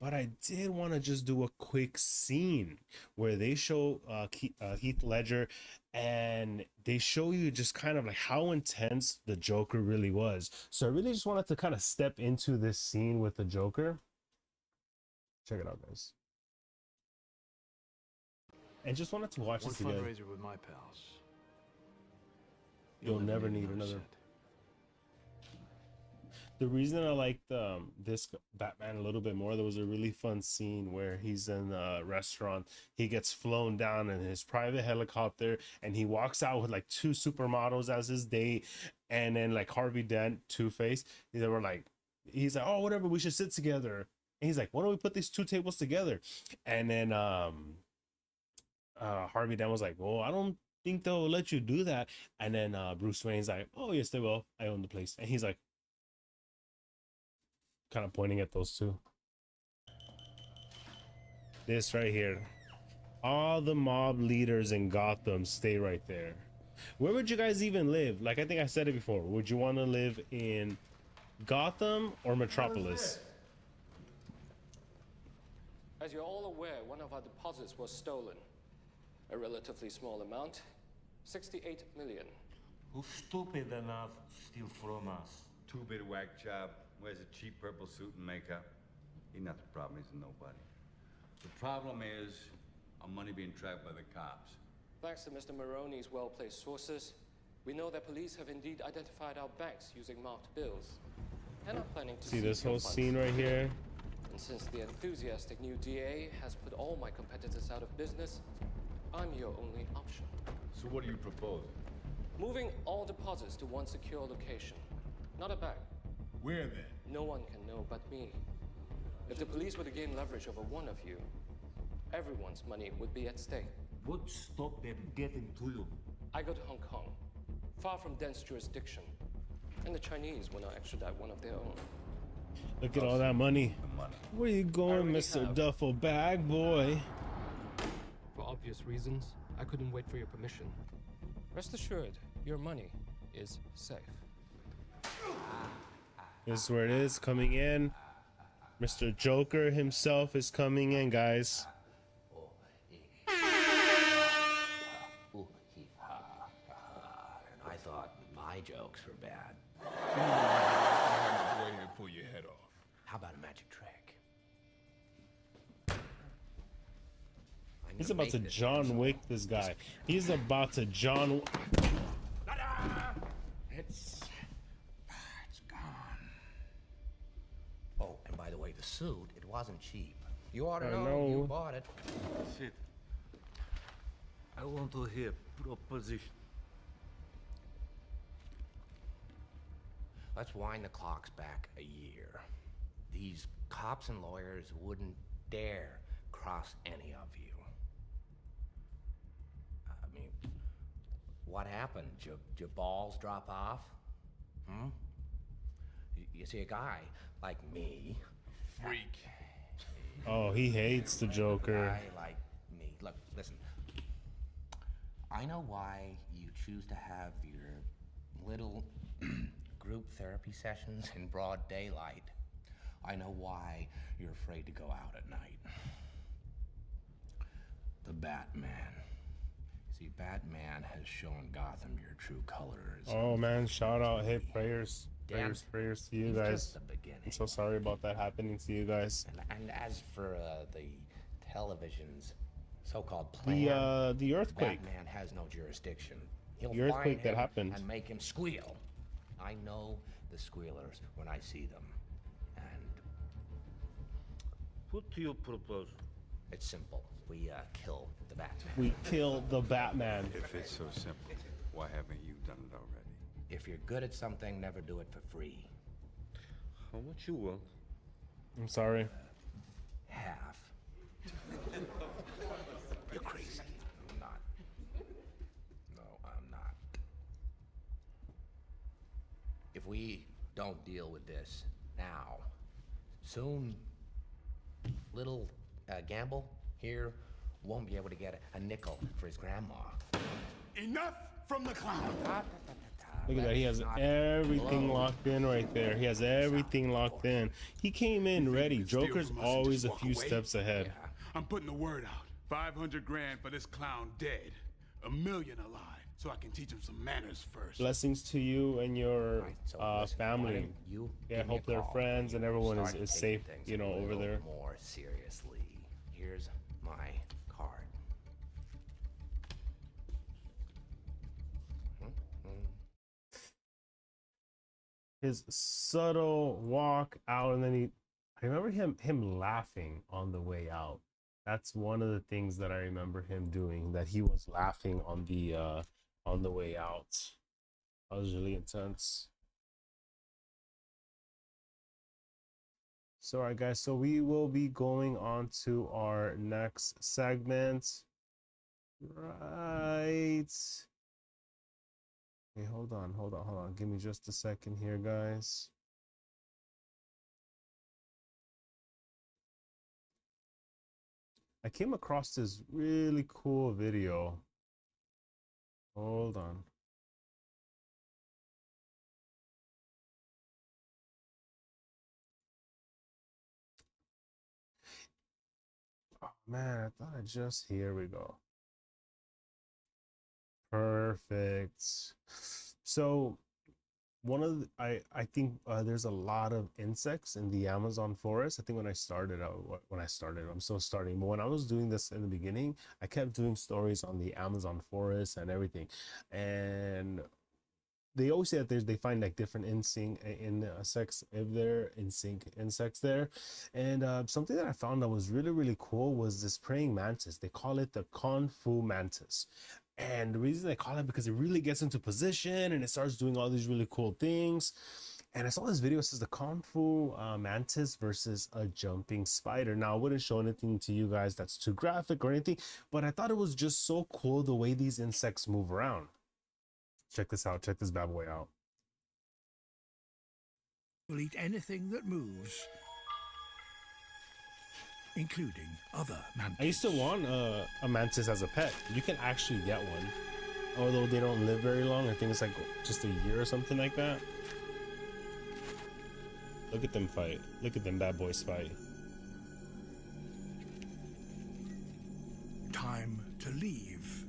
Speaker 1: but I did want to just do a quick scene where they show Heath Ledger, and they show you just kind of like how intense the Joker really was. So I really just wanted to kind of step into this scene with the Joker. Check it out, guys. And just wanted to watch this together.
Speaker 5: Fundraiser with my pals.
Speaker 1: You'll never need another. The reason I liked this Batman a little bit more, there was a really fun scene where he's in a restaurant. He gets flown down in his private helicopter, and he walks out with like 2 supermodels as his date, and then like Harvey Dent, Two-Face. They were like, he's like, oh, whatever, we should sit together. And he's like, why don't we put these 2 tables together? And then Harvey Dent was like, well, I don't think they'll let you do that. And then Bruce Wayne's like, oh yes, they will. I own the place. And he's like, kind of pointing at those 2. This right here. All the mob leaders in Gotham stay right there. Where would you guys even live? Like I think I said it before. Would you want to live in Gotham or Metropolis?
Speaker 6: As you're all aware, one of our deposits was stolen. A relatively small amount, 68 million.
Speaker 7: Who's stupid enough to steal from us?
Speaker 8: 2-bit whack job. Wears a cheap purple suit and makeup. He's not the problem, he's a nobody. The problem is our money being tracked by the cops.
Speaker 6: Thanks to Mr. Maroney's well-placed sources, we know that police have indeed identified our banks using marked bills and are planning to
Speaker 1: see this whole scene right here.
Speaker 6: And since the enthusiastic new DA has put all my competitors out of business, I'm your only option.
Speaker 8: So what do you propose?
Speaker 6: Moving all deposits to one secure location. Not a bank.
Speaker 8: Where then?
Speaker 6: No one can know but me. If the police were to gain leverage over one of you, everyone's money would be at stake.
Speaker 7: What stop them getting to you?
Speaker 6: I go to Hong Kong, far from dense jurisdiction, and the Chinese will not extradite one of their own.
Speaker 1: Look at all that money.
Speaker 8: The money.
Speaker 1: Where you going,
Speaker 6: already
Speaker 1: Mr.
Speaker 6: have.
Speaker 1: Duffel Bag Boy?
Speaker 6: For obvious reasons, I couldn't wait for your permission. Rest assured, your money is safe.
Speaker 1: This is where it is, coming in. Mr. Joker himself is coming in, guys.
Speaker 5: And I thought my jokes were bad.
Speaker 8: Go ahead and pull your head off.
Speaker 5: How about a magic trick? I'm
Speaker 1: He's
Speaker 5: gonna
Speaker 1: about to
Speaker 5: make this
Speaker 1: John Wick this guy. He's about to John.
Speaker 5: It's gone. Oh, and by the way, the suit, it wasn't cheap. You ought to
Speaker 1: I
Speaker 5: know.
Speaker 1: know.
Speaker 5: You bought it.
Speaker 7: Sit. I want to hear proposition.
Speaker 5: Let's wind the clocks back a year. These cops and lawyers wouldn't dare cross any of you. I mean, what happened? Did your balls drop off? You see, a guy like me,
Speaker 8: Freak.
Speaker 1: Oh, he hates the
Speaker 5: a
Speaker 1: Joker.
Speaker 5: guy like me. Look, listen. I know why you choose to have your little group therapy sessions in broad daylight. I know why you're afraid to go out at night. The Batman. See, Batman has shown Gotham your true colors.
Speaker 1: Oh man, shout out, hey, prayers
Speaker 5: Damn.
Speaker 1: prayers to you
Speaker 5: It's
Speaker 1: guys.
Speaker 5: just the beginning.
Speaker 1: I'm so sorry about that happening to you guys.
Speaker 5: And as for the television's so-called plan,
Speaker 1: The earthquake.
Speaker 5: Batman has no jurisdiction. He'll
Speaker 1: The earthquake
Speaker 5: find
Speaker 1: that
Speaker 5: him
Speaker 1: happened.
Speaker 5: and make him squeal. I know the squealers when I see them, and
Speaker 7: What do you propose?
Speaker 5: it's simple. We kill the Batman.
Speaker 1: We kill the Batman.
Speaker 8: If it's so simple, why haven't you done it already?
Speaker 5: If you're good at something, never do it for free.
Speaker 7: How much you want?
Speaker 1: I'm sorry.
Speaker 5: Half. You're crazy. I'm not. No, I'm not. If we don't deal with this now, soon, little Gamble here won't be able to get a nickel for his grandma.
Speaker 9: Enough from the clown.
Speaker 1: Look at that. He has everything locked in right there. He has everything locked in. He came in ready. Joker's always a few steps ahead.
Speaker 9: I'm putting the word out. 500 grand for this clown dead. 1 million alive, so I can teach him some manners first.
Speaker 1: Blessings to you and your
Speaker 5: Right, so listen, why
Speaker 1: family.
Speaker 5: don't you
Speaker 1: Yeah,
Speaker 5: give me
Speaker 1: hope
Speaker 5: a
Speaker 1: their
Speaker 5: call
Speaker 1: friends
Speaker 5: when
Speaker 1: and everyone
Speaker 5: you
Speaker 1: is
Speaker 5: start
Speaker 1: safe,
Speaker 5: taking things
Speaker 1: you know,
Speaker 5: a
Speaker 1: over
Speaker 5: little
Speaker 1: there.
Speaker 5: more seriously. Here's my card.
Speaker 1: His subtle walk out, and then I remember him laughing on the way out. That's one of the things that I remember him doing, that he was laughing on the way out. That was really intense. So, all right, guys, so we will be going on to our next segment. Right. Okay, hold on. Give me just a second here, guys. I came across this really cool video. Hold on. Oh man, I thought here we go. Perfect. So one of the, I think there's a lot of insects in the Amazon forest. I think when I started, I'm still starting, but when I was doing this in the beginning, I kept doing stories on the Amazon forest and everything, and they always say that they find like different insects there, and something that I found that was really cool was this praying mantis. They call it the Fu mantis. And the reason they call it because it really gets into position and it starts doing all these really cool things. And I saw this video, it says the Fu mantis versus a jumping spider. Now, I wouldn't show anything to you guys that's too graphic or anything, but I thought it was just so cool the way these insects move around. Check this out. Check this bad boy out.
Speaker 10: will eat anything that moves, including other mantids.
Speaker 1: I used to want a mantis as a pet. You can actually get one, although they don't live very long. I think it's like just a year or something like that. Look at them fight. Look at them bad boys fight.
Speaker 10: Time to leave.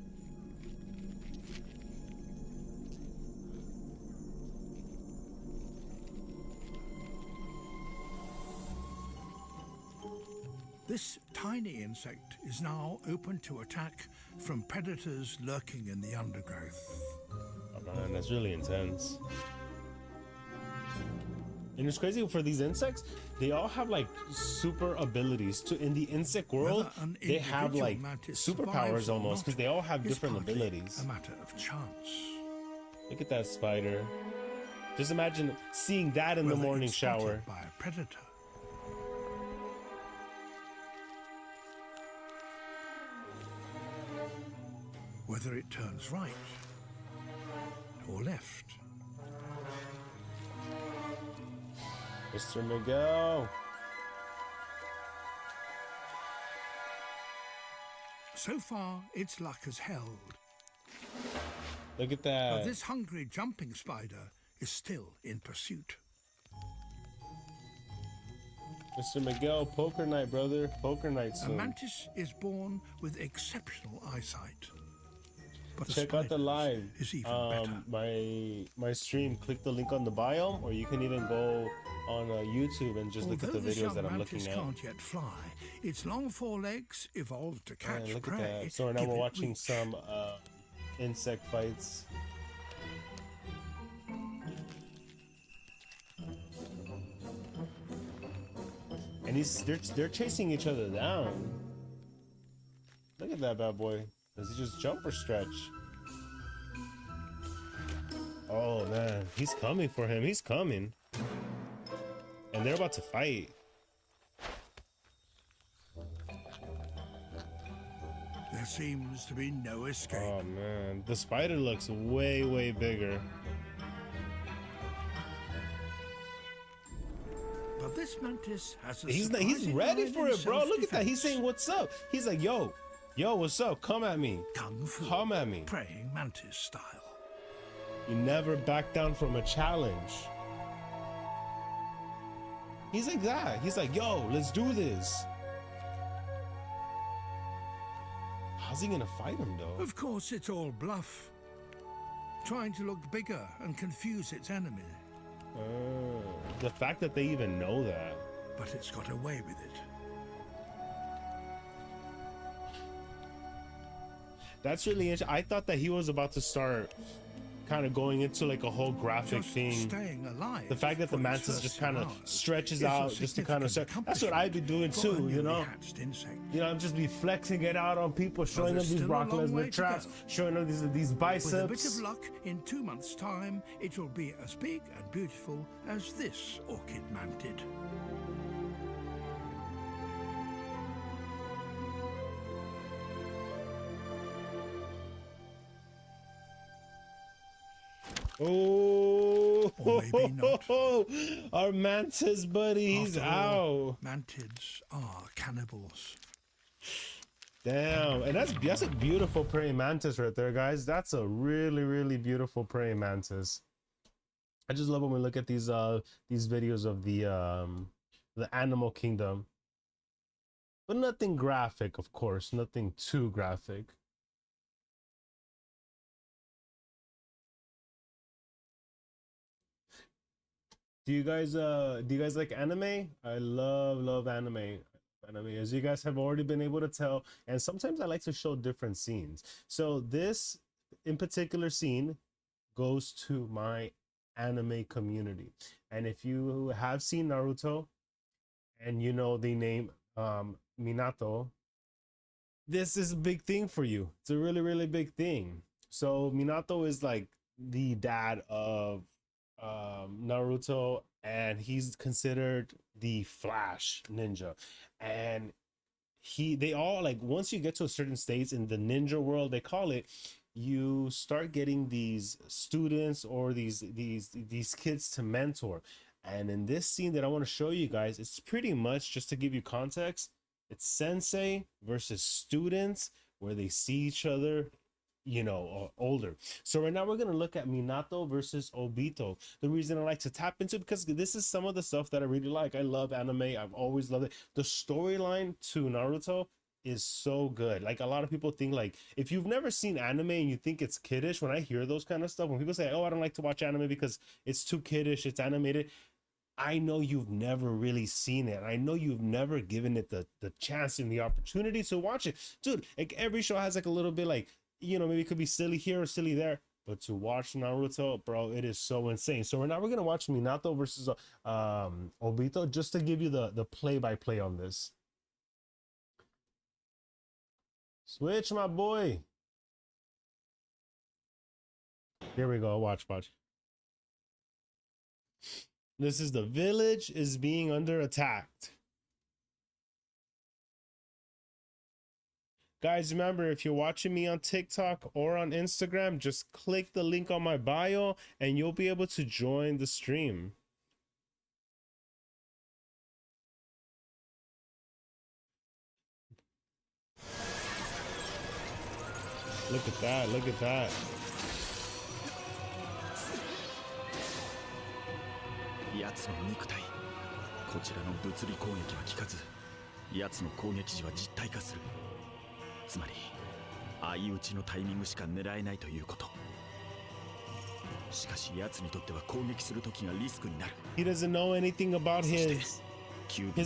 Speaker 10: This tiny insect is now open to attack from predators lurking in the undergrowth.
Speaker 1: Oh man, that's really intense. And it's crazy for these insects, they all have like super abilities. In the insect world, they have like superpowers almost, because they all have different abilities.
Speaker 10: A matter of chance.
Speaker 1: Look at that spider. Just imagine seeing that in the morning shower.
Speaker 10: By a predator. Whether it turns right or left.
Speaker 1: Mr. Miguel.
Speaker 10: So far, its luck has held.
Speaker 1: Look at that.
Speaker 10: But this hungry jumping spider is still in pursuit.
Speaker 1: Mr. Miguel, poker night, brother. Poker night soon.
Speaker 10: A mantis is born with exceptional eyesight. But
Speaker 1: check out the live.
Speaker 10: Is even better.
Speaker 1: My stream. Click the link on the bio, or you can even go on YouTube and just look at the videos that I'm looking at.
Speaker 10: Can't yet fly. Its long forelegs evolved to catch
Speaker 1: look
Speaker 10: prey.
Speaker 1: at that. So now we're watching some insect fights. And they're chasing each other down. Look at that bad boy. Does he just jump or stretch? Oh man, he's coming for him. He's coming. And they're about to fight.
Speaker 10: There seems to be no escape.
Speaker 1: Oh man, the spider looks way, way bigger.
Speaker 10: But this mantis has a
Speaker 1: he's ready for it, bro. Look at that. He's saying, "What's up?" He's like, "Yo, what's up? Come at me.
Speaker 10: Kung Fu,
Speaker 1: come at me."
Speaker 10: Praying mantis style.
Speaker 1: You never back down from a challenge. He's like that. He's like, "Yo, let's do this." How's he gonna fight him though?
Speaker 10: Of course, it's all bluff. Trying to look bigger and confuse its enemy.
Speaker 1: The fact that they even know that.
Speaker 10: But it's got away with it.
Speaker 1: That's really interesting. I thought that he was about to start kind of going into like a whole graphic thing.
Speaker 10: Staying alive.
Speaker 1: The fact that the mantis just kind of stretches out just to kind of stretch. That's what I'd be doing too, you know? You know, I'm just be flexing it out on people, showing them these Brock Lesnar traps, showing them these biceps.
Speaker 10: With a bit of luck, in 2 months' time, it will be as big and beautiful as this orchid mantid.
Speaker 1: Oh,
Speaker 10: or maybe not.
Speaker 1: Our mantis buddy, he's out.
Speaker 10: Mantids are cannibals.
Speaker 1: Damn, and that's a beautiful praying mantis right there, guys. That's a really, really beautiful praying mantis. I just love when we look at these videos of the animal kingdom, but nothing graphic, of course, nothing too graphic. Do you guys like anime? I love anime. As you guys have already been able to tell, and sometimes I like to show different scenes. So this in particular scene goes to my anime community. And if you have seen Naruto and you know the name Minato, this is a big thing for you. It's a really, really big thing. So Minato is like the dad of Naruto, and he's considered the Flash ninja. And they all, like, once you get to a certain stage in the ninja world, they call it, you start getting these students or these kids to mentor. And in this scene that I want to show you guys, it's pretty much, just to give you context, it's sensei versus students where they see each other, you know, older. So right now we're going to look at Minato versus Obito. The reason I like to tap into, because this is some of the stuff that I really like. I love anime. I've always loved it. The storyline to Naruto is so good. Like, a lot of people think, like, if you've never seen anime and you think it's kiddish, when I hear those kind of stuff, when people say, oh, I don't like to watch anime because it's too kiddish, it's animated, I know you've never really seen it. I know you've never given it the chance and the opportunity to watch it. Dude, like, every show has like a little bit, like, you know, maybe it could be silly here or silly there, but to watch Naruto, bro, it is so insane. So right now we're gonna watch Minato versus Obito, just to give you the play-by-play on this. Switch, my boy. Here we go. Watch. This is the village is being under attack. Guys, remember, if you're watching me on TikTok or on Instagram, just click the link on my bio and you'll be able to join the stream. Look at that, look at that.
Speaker 11: 奴の肉体、こちらの物理攻撃は効かず、奴の攻撃時は実体化する。つまり相打ちのタイミングしか狙えないということ。しかし奴にとっては攻撃する時がリスクになる。
Speaker 1: He doesn't know anything about his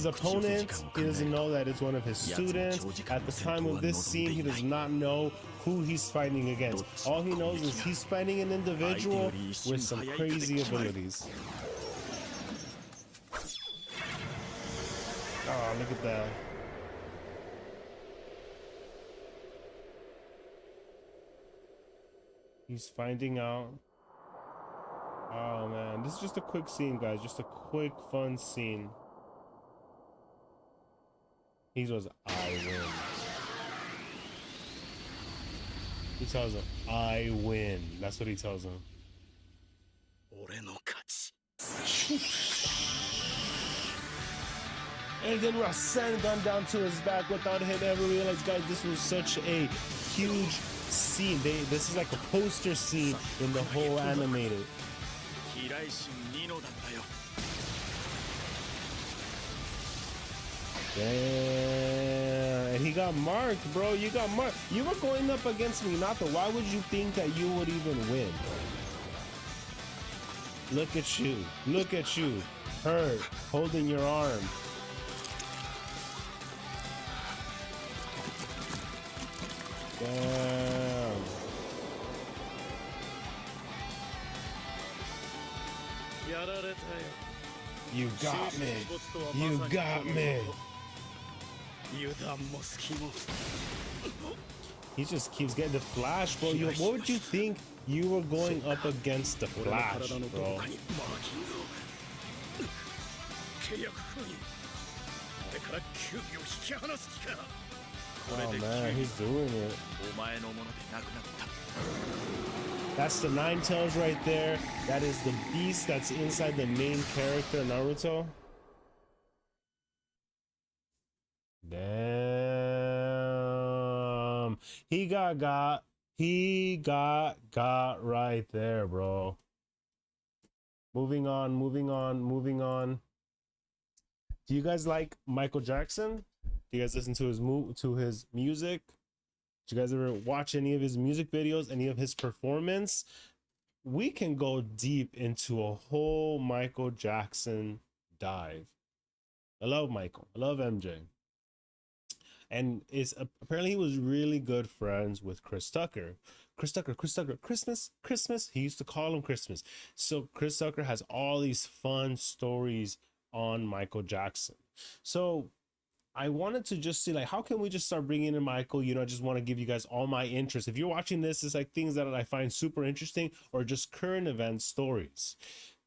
Speaker 1: opponent. He doesn't know that it's one of his students. At the time of this scene, he does not know who he's fighting against. All he knows is he's fighting an individual with some crazy abilities. Oh, look at that. He's finding out. Oh man, this is just a quick scene, guys. Just a quick, fun scene. He goes, I win. He tells him, I win. That's what he tells him. And then Rasengan down to his back without him ever realizing, guys, this was such a huge scene. This is like a poster scene in the whole animated. Damn. And he got marked, bro. You got marked. You were going up against Minato. Why would you think that you would even win? Look at you. Look at you. Hurt. Holding your arm. Damn. You got me. You got me. He just keeps getting the Flash, bro. What would you think you were going up against the Flash, bro? Oh man, he's doing it. That's the Nine Tails right there. That is the beast that's inside the main character, Naruto. Damn. He got right there, bro. Moving on. Do you guys like Michael Jackson? Do you guys listen to his music? Did you guys ever watch any of his music videos, any of his performance? We can go deep into a whole Michael Jackson dive. I love Michael. I love MJ. And apparently he was really good friends with Chris Tucker. Chris Tucker, Christmas. He used to call him Christmas. So Chris Tucker has all these fun stories on Michael Jackson. So I wanted to just see, like, how can we just start bringing in Michael? You know, I just want to give you guys all my interest. If you're watching this, it's like things that I find super interesting or just current event stories.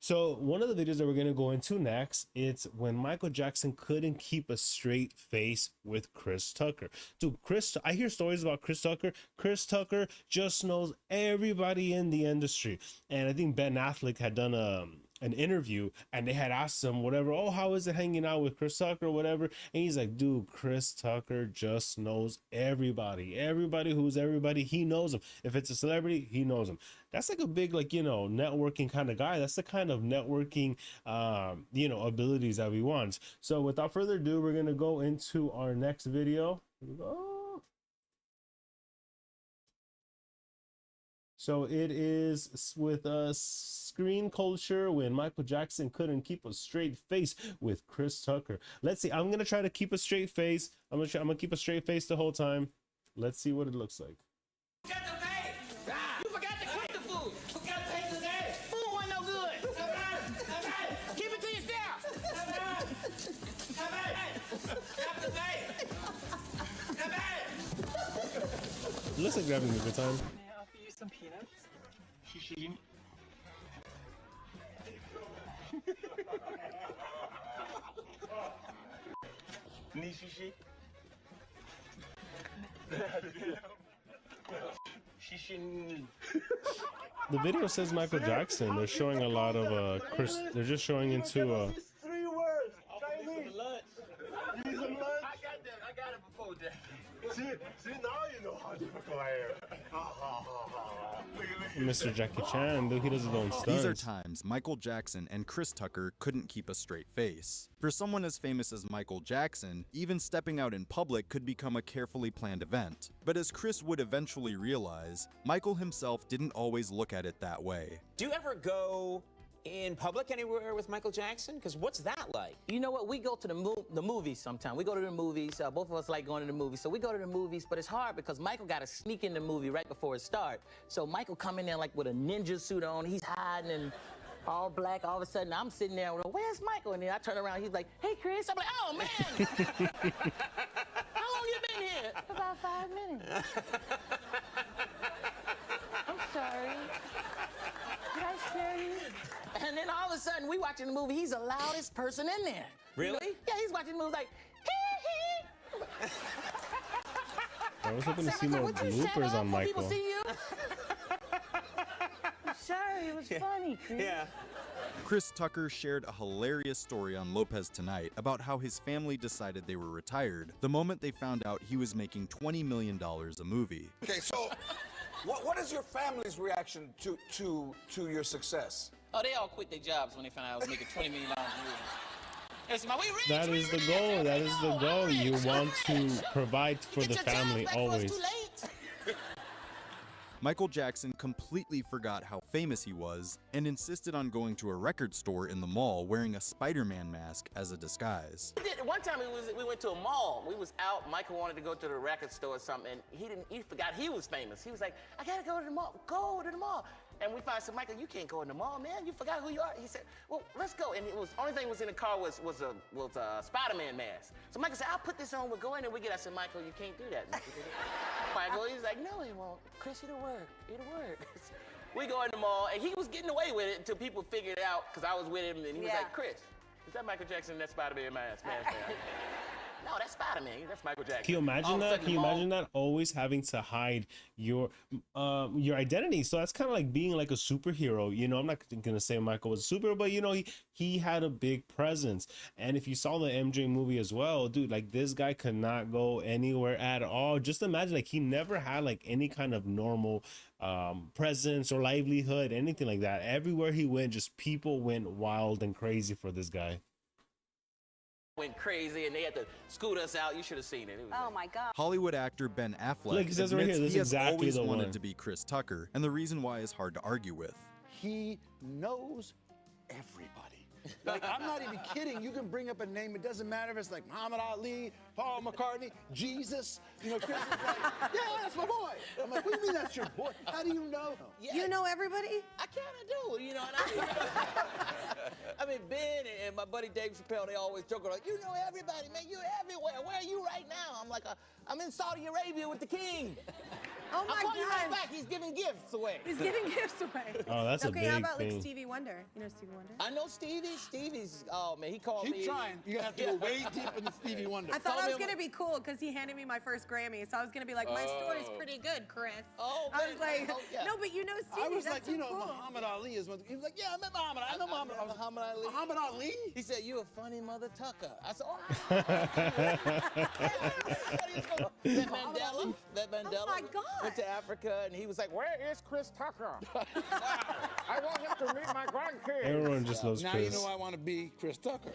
Speaker 1: So one of the videos that we're going to go into next, it's when Michael Jackson couldn't keep a straight face with Chris Tucker. Dude, I hear stories about Chris Tucker. Chris Tucker just knows everybody in the industry. And I think Ben Affleck had done a an interview, and they had asked him whatever, oh, how is it hanging out with Chris Tucker or whatever, and he's like, dude, Chris Tucker just knows everybody who's everybody. He knows them. If it's a celebrity, he knows them. That's like a big, like, you know, networking kind of guy. That's the kind of networking you know, abilities that we want. So without further ado, we're gonna go into our next video. Here we go. So it is with screen culture when Michael Jackson couldn't keep a straight face with Chris Tucker. Let's see. I'm gonna try to keep a straight face. I'm gonna keep a straight face the whole time. Let's see what it looks like.
Speaker 12: You forgot to cook the food. Forgot to take the day. Food wasn't no good. Keep it to yourself.
Speaker 1: It looks like you're having a good time.
Speaker 13: Some peanuts. Shishi. Need shishi? Shishi.
Speaker 1: The video says Michael Jackson. They're showing a lot of Chris. They're just showing into
Speaker 13: 3 words. Chinese. Lunch. Need some lunch? I got it before that. See, now you know how difficult I am.
Speaker 1: Mr. Jackie Chan, dude, he does his own stunts.
Speaker 4: These are times Michael Jackson and Chris Tucker couldn't keep a straight face. For someone as famous as Michael Jackson, even stepping out in public could become a carefully planned event. But as Chris would eventually realize, Michael himself didn't always look at it that way.
Speaker 14: Do you ever go in public anywhere with Michael Jackson? Because what's that like?
Speaker 15: You know what? We go to the movies sometimes. We go to the movies. Both of us like going to the movies. So we go to the movies, but it's hard because Michael got to sneak in the movie right before it starts. So Michael come in there like with a ninja suit on. He's hiding and all black. All of a sudden, I'm sitting there, where's Michael? And then I turn around. He's like, hey, Chris. I'm like, oh, man. How long you been here? About 5 minutes. I'm sorry. Did I scare you? And then all of a sudden, we watching the movie. He's the loudest person in there.
Speaker 14: Really?
Speaker 15: Yeah, he's watching the movie like, hee hee.
Speaker 1: I was hoping to see more bloopers on Michael.
Speaker 15: People see you? I'm sorry, it was funny, Chris.
Speaker 14: Yeah.
Speaker 4: Chris Tucker shared a hilarious story on Lopez Tonight about how his family decided they were retired the moment they found out he was making $20 million a movie.
Speaker 16: Okay, so what is your family's reaction to your success?
Speaker 15: Oh, they all quit their jobs when they found out I was making $20 million a movie.
Speaker 1: That is the goal. That is the goal. You want to provide for the family always.
Speaker 4: Michael Jackson completely forgot how famous he was and insisted on going to a record store in the mall wearing a Spider-Man mask as a disguise.
Speaker 15: One time we went to a mall. We was out. Michael wanted to go to the record store or something, and he forgot he was famous. He was like, I gotta go to the mall. Go to the mall. And we finally said, Michael, you can't go in the mall, man. You forgot who you are. He said, well, let's go. And it was only thing was in the car was a Spider-Man mask. So Michael said, I'll put this on. We'll go in and we get. I said, Michael, you can't do that. Michael, he's like, no, he won't. Chris, it'll work. It'll work. We go in the mall, and he was getting away with it until people figured it out because I was with him, and he was like, Chris, is that Michael Jackson in that Spider-Man mask? No, that's Spider-Man. That's Michael Jackson.
Speaker 1: Can you imagine that? Can you imagine that? Always having to hide your identity. So that's kind of like being like a superhero. You know, I'm not gonna say Michael was a superhero, but you know, he had a big presence. And if you saw the MJ movie as well, dude, like this guy could not go anywhere at all. Just imagine, like he never had like any kind of normal presence or livelihood, anything like that. Everywhere he went, just people went wild and crazy for this guy.
Speaker 15: Went crazy and they had to scoot us out. You should have seen it.
Speaker 17: Oh my God.
Speaker 4: Hollywood actor Ben Affleck
Speaker 1: Look, he says right here, this
Speaker 4: he has
Speaker 1: exactly
Speaker 4: always
Speaker 1: the
Speaker 4: wanted
Speaker 1: one.
Speaker 4: to be Chris Tucker, and the reason why is hard to argue with.
Speaker 16: He knows everybody. Like, I'm not even kidding. You can bring up a name. It doesn't matter if it's like Muhammad Ali, Paul McCartney, Jesus. You know, Chris is like, yeah, that's my boy. I'm like, what do you mean that's your boy? How do you know?
Speaker 17: Yeah. You know everybody?
Speaker 15: I kind of do, you know. And I mean, Ben and my buddy Dave Chappelle, they always joke like, you know everybody, man. You're everywhere. Where are you right now? I'm like, I'm in Saudi Arabia with the king.
Speaker 17: Oh my
Speaker 14: I'll call you right
Speaker 17: gosh.
Speaker 14: back. He's giving gifts away.
Speaker 17: He's giving gifts away.
Speaker 1: Oh, that's a
Speaker 17: okay,
Speaker 1: big
Speaker 17: how about
Speaker 1: thing.
Speaker 17: like Stevie Wonder? You know Stevie Wonder?
Speaker 14: I know Stevie. Stevie's, oh man, he called me.
Speaker 16: Keep trying. You're gonna have to go way deep into Stevie Wonder.
Speaker 17: I thought
Speaker 14: Call
Speaker 17: I
Speaker 14: me
Speaker 17: was
Speaker 14: on
Speaker 17: gonna be cool because he handed me my first Grammy, so I was gonna be like, my story's pretty good, Chris.
Speaker 14: Oh,
Speaker 17: I was like,
Speaker 14: oh, yeah.
Speaker 17: no, but you know Stevie.
Speaker 16: I was
Speaker 17: that's
Speaker 16: like,
Speaker 17: so
Speaker 16: you know,
Speaker 17: cool.
Speaker 16: Muhammad Ali is one. He was like, yeah, I met Muhammad. I know Muhammad. I was like,
Speaker 14: Muhammad Ali.
Speaker 16: Muhammad Ali?
Speaker 14: He said, you a funny mother tucker. I said, oh. That Mandela. That Mandela.
Speaker 17: Oh my God.
Speaker 14: Went to Africa and he was like, where is Chris Tucker? I want him to meet my grandkids.
Speaker 1: Everyone just loves
Speaker 16: Now
Speaker 1: Chris.
Speaker 16: you know I want to be Chris Tucker.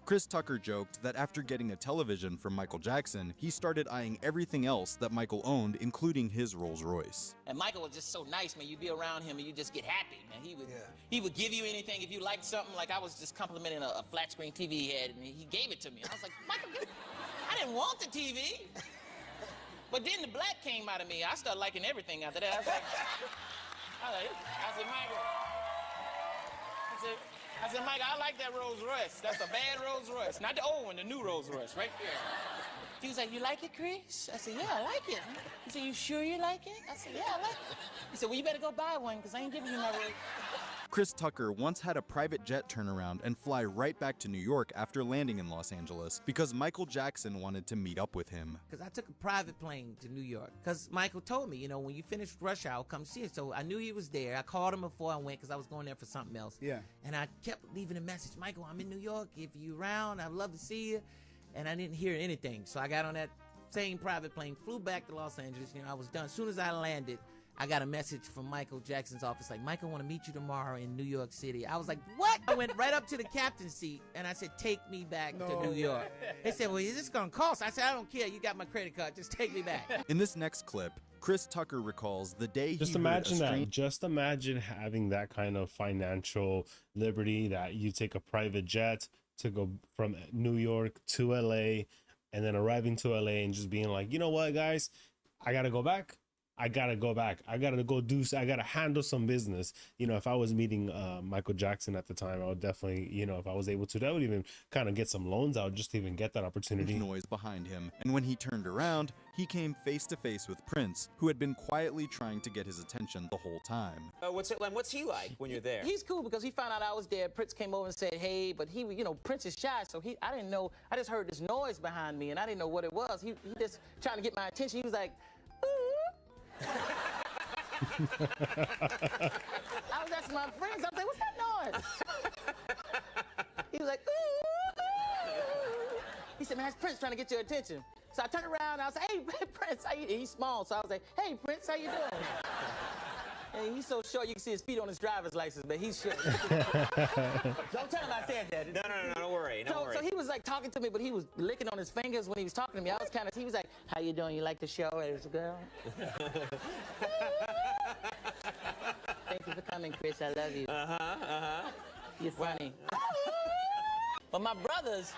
Speaker 18: Chris Tucker joked that after getting a television from Michael Jackson, he started eyeing everything else that Michael owned, including his Rolls Royce.
Speaker 14: And Michael was just so nice, man. You'd be around him and you just get happy, man. He would give you anything if you liked something. Like I was just complimenting a flat screen TV he had, and he gave it to me. I was like, Michael, I didn't want the TV. But then the black came out of me. I started liking everything after that. I said, Michael. I said, Michael, I like that Rolls Royce. That's a bad Rolls Royce. Not the old one, the new Rolls Royce, right there. He was like, you like it, Chris? I said, yeah, I like it. He said, you sure you like it? I said, yeah, I like it. He said, well, you better go buy one, because I ain't giving you no Rolls.
Speaker 18: Chris Tucker once had a private jet turnaround and fly right back to New York after landing in Los Angeles because Michael Jackson wanted to meet up with him.
Speaker 14: Because I took a private plane to New York. Because Michael told me, you know, when you finish Rush Hour, come see it. So I knew he was there. I called him before I went because I was going there for something else.
Speaker 16: Yeah.
Speaker 14: And I kept leaving a message. Michael, I'm in New York. If you around, I'd love to see you. And I didn't hear anything. So I got on that same private plane, flew back to Los Angeles. You know, I was done. As soon as I landed, I got a message from Michael Jackson's office like, Michael, want to meet you tomorrow in New York City. I was like, what? I went right up to the captain's seat and I said, take me back to New York. They said, well, is this going to cost? I said, I don't care. You got my credit card. Just take me back.
Speaker 18: In this next clip, Chris Tucker recalls the day
Speaker 1: Just
Speaker 18: he
Speaker 1: imagine
Speaker 18: heard a
Speaker 1: that. Just imagine having that kind of financial liberty that you take a private jet to go from New York to LA and then arriving to LA and just being like, you know what, guys, I got to go back. I gotta go back. I gotta handle some business. You know, if I was meeting Michael Jackson at the time, I would definitely, you know, if I was able to, I would even kind of get some loans out just to even get that opportunity.
Speaker 18: Noise behind him, and when he turned around, he came face to face with Prince, who had been quietly trying to get his attention the whole time.
Speaker 14: What's he like when you're there? He's cool because he found out I was there. Prince came over and said, hey, but he, you know, Prince is shy, so I didn't know. I just heard this noise behind me, and I didn't know what it was. He just trying to get my attention. He was like, ooh. I was asking my friends, I was like, what's that noise? He was like, ooh. He said, man, that's Prince trying to get your attention. So I turned around and I was like, hey, Prince, how you? He's small, so I was like, hey, Prince, how you doing? And he's so short you can see his feet on his driver's license, but he's short. Don't tell him I said that.
Speaker 19: No, don't worry, don't worry.
Speaker 14: So he was like talking to me, but he was licking on his fingers when he was talking to me. I was kind of, he was like, how you doing? You like the show as a girl? Thank you for coming, Chris. I love you. You're funny. But my brothers,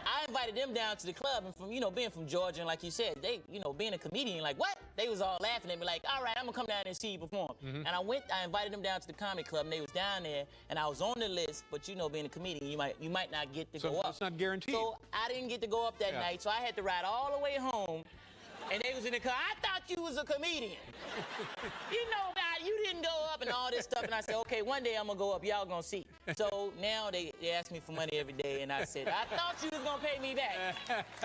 Speaker 14: I invited them down to the club, and from, you know, being from Georgia, and like you said, they, you know, being a comedian, like, what? They was all laughing at me like, all right, I'm gonna come down and see you perform. And I invited them down to the comedy club, and they was down there, and I was on the list, but you know, being a comedian, you might not get to go up.
Speaker 19: It's not guaranteed.
Speaker 14: So I didn't get to go up that night, so I had to ride all the way home, and they was in the car, I thought you was a comedian. You know about, you didn't go up and all this stuff, and I said, okay, one day I'm gonna go up, y'all gonna see. So now they ask me for money every day, and I said, I thought you was gonna pay me back.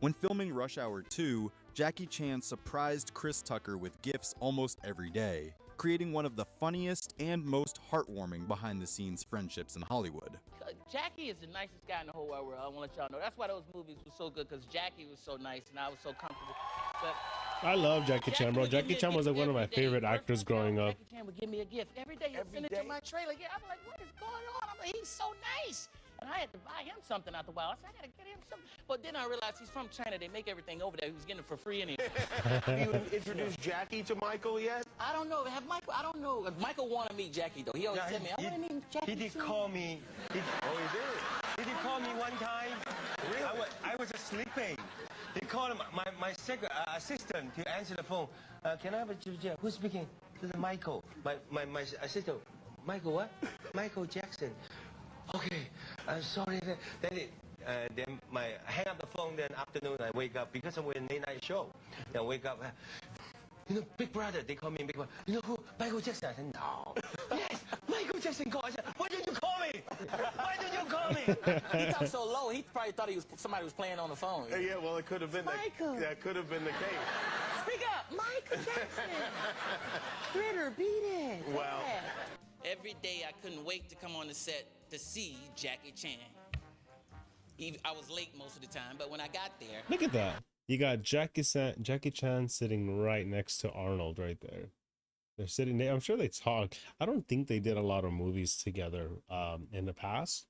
Speaker 18: When filming Rush Hour 2, Jackie Chan surprised Chris Tucker with gifts almost every day, creating one of the funniest and most heartwarming behind-the-scenes friendships in Hollywood.
Speaker 14: Jackie is the nicest guy in the whole wide world. I want to let y'all know. That's why those movies were so good, because Jackie was so nice, and I was so comfortable. But
Speaker 1: I love Jackie Chan, bro. Jackie Chan was like one of my favorite actors growing up.
Speaker 14: Jackie Chan would give me a gift. Every day he'd send it to my trailer. Yeah, I'm like, what is going on? I'm like, he's so nice. And I had to buy him something out the wild. I said, I got to get him something. But then I realized he's from China. They make everything over there. He was getting it for free anyway.
Speaker 13: Have you introduced Jackie to Michael yet?
Speaker 14: I don't know. I don't know. Michael wanted to meet Jackie, though. He always said me, I want to meet Jackie.
Speaker 13: He did
Speaker 14: soon.
Speaker 13: call me. Oh, he did? He did call me one time. Really? I was sleeping. He called my assistant to answer the phone. Can I have a who's speaking? This is Michael. My assistant. Michael what? Michael Jackson. Okay. Sorry. Then I hang up the phone. Then afternoon I wake up because I'm with a late night show. Then I wake up. You know, Big Brother. They call me Big Brother. You know who? Michael Jackson. I said, no. Yes, Michael Jackson called. I said, why didn't you call me? Why didn't you call me?
Speaker 15: He talked so low, he probably thought somebody was playing on the phone.
Speaker 19: Yeah, well, it could have been that could have been the case.
Speaker 15: Speak up.
Speaker 12: Michael Jackson. Critter, beat it.
Speaker 19: Well,
Speaker 20: every day I couldn't wait to come on the set to see Jackie Chan. I was late most of the time, but when I got there...
Speaker 1: Look at that. You got Jackie Chan sitting right next to Arnold right there. They're sitting there. I'm sure they talk. I don't think they did a lot of movies together in the past.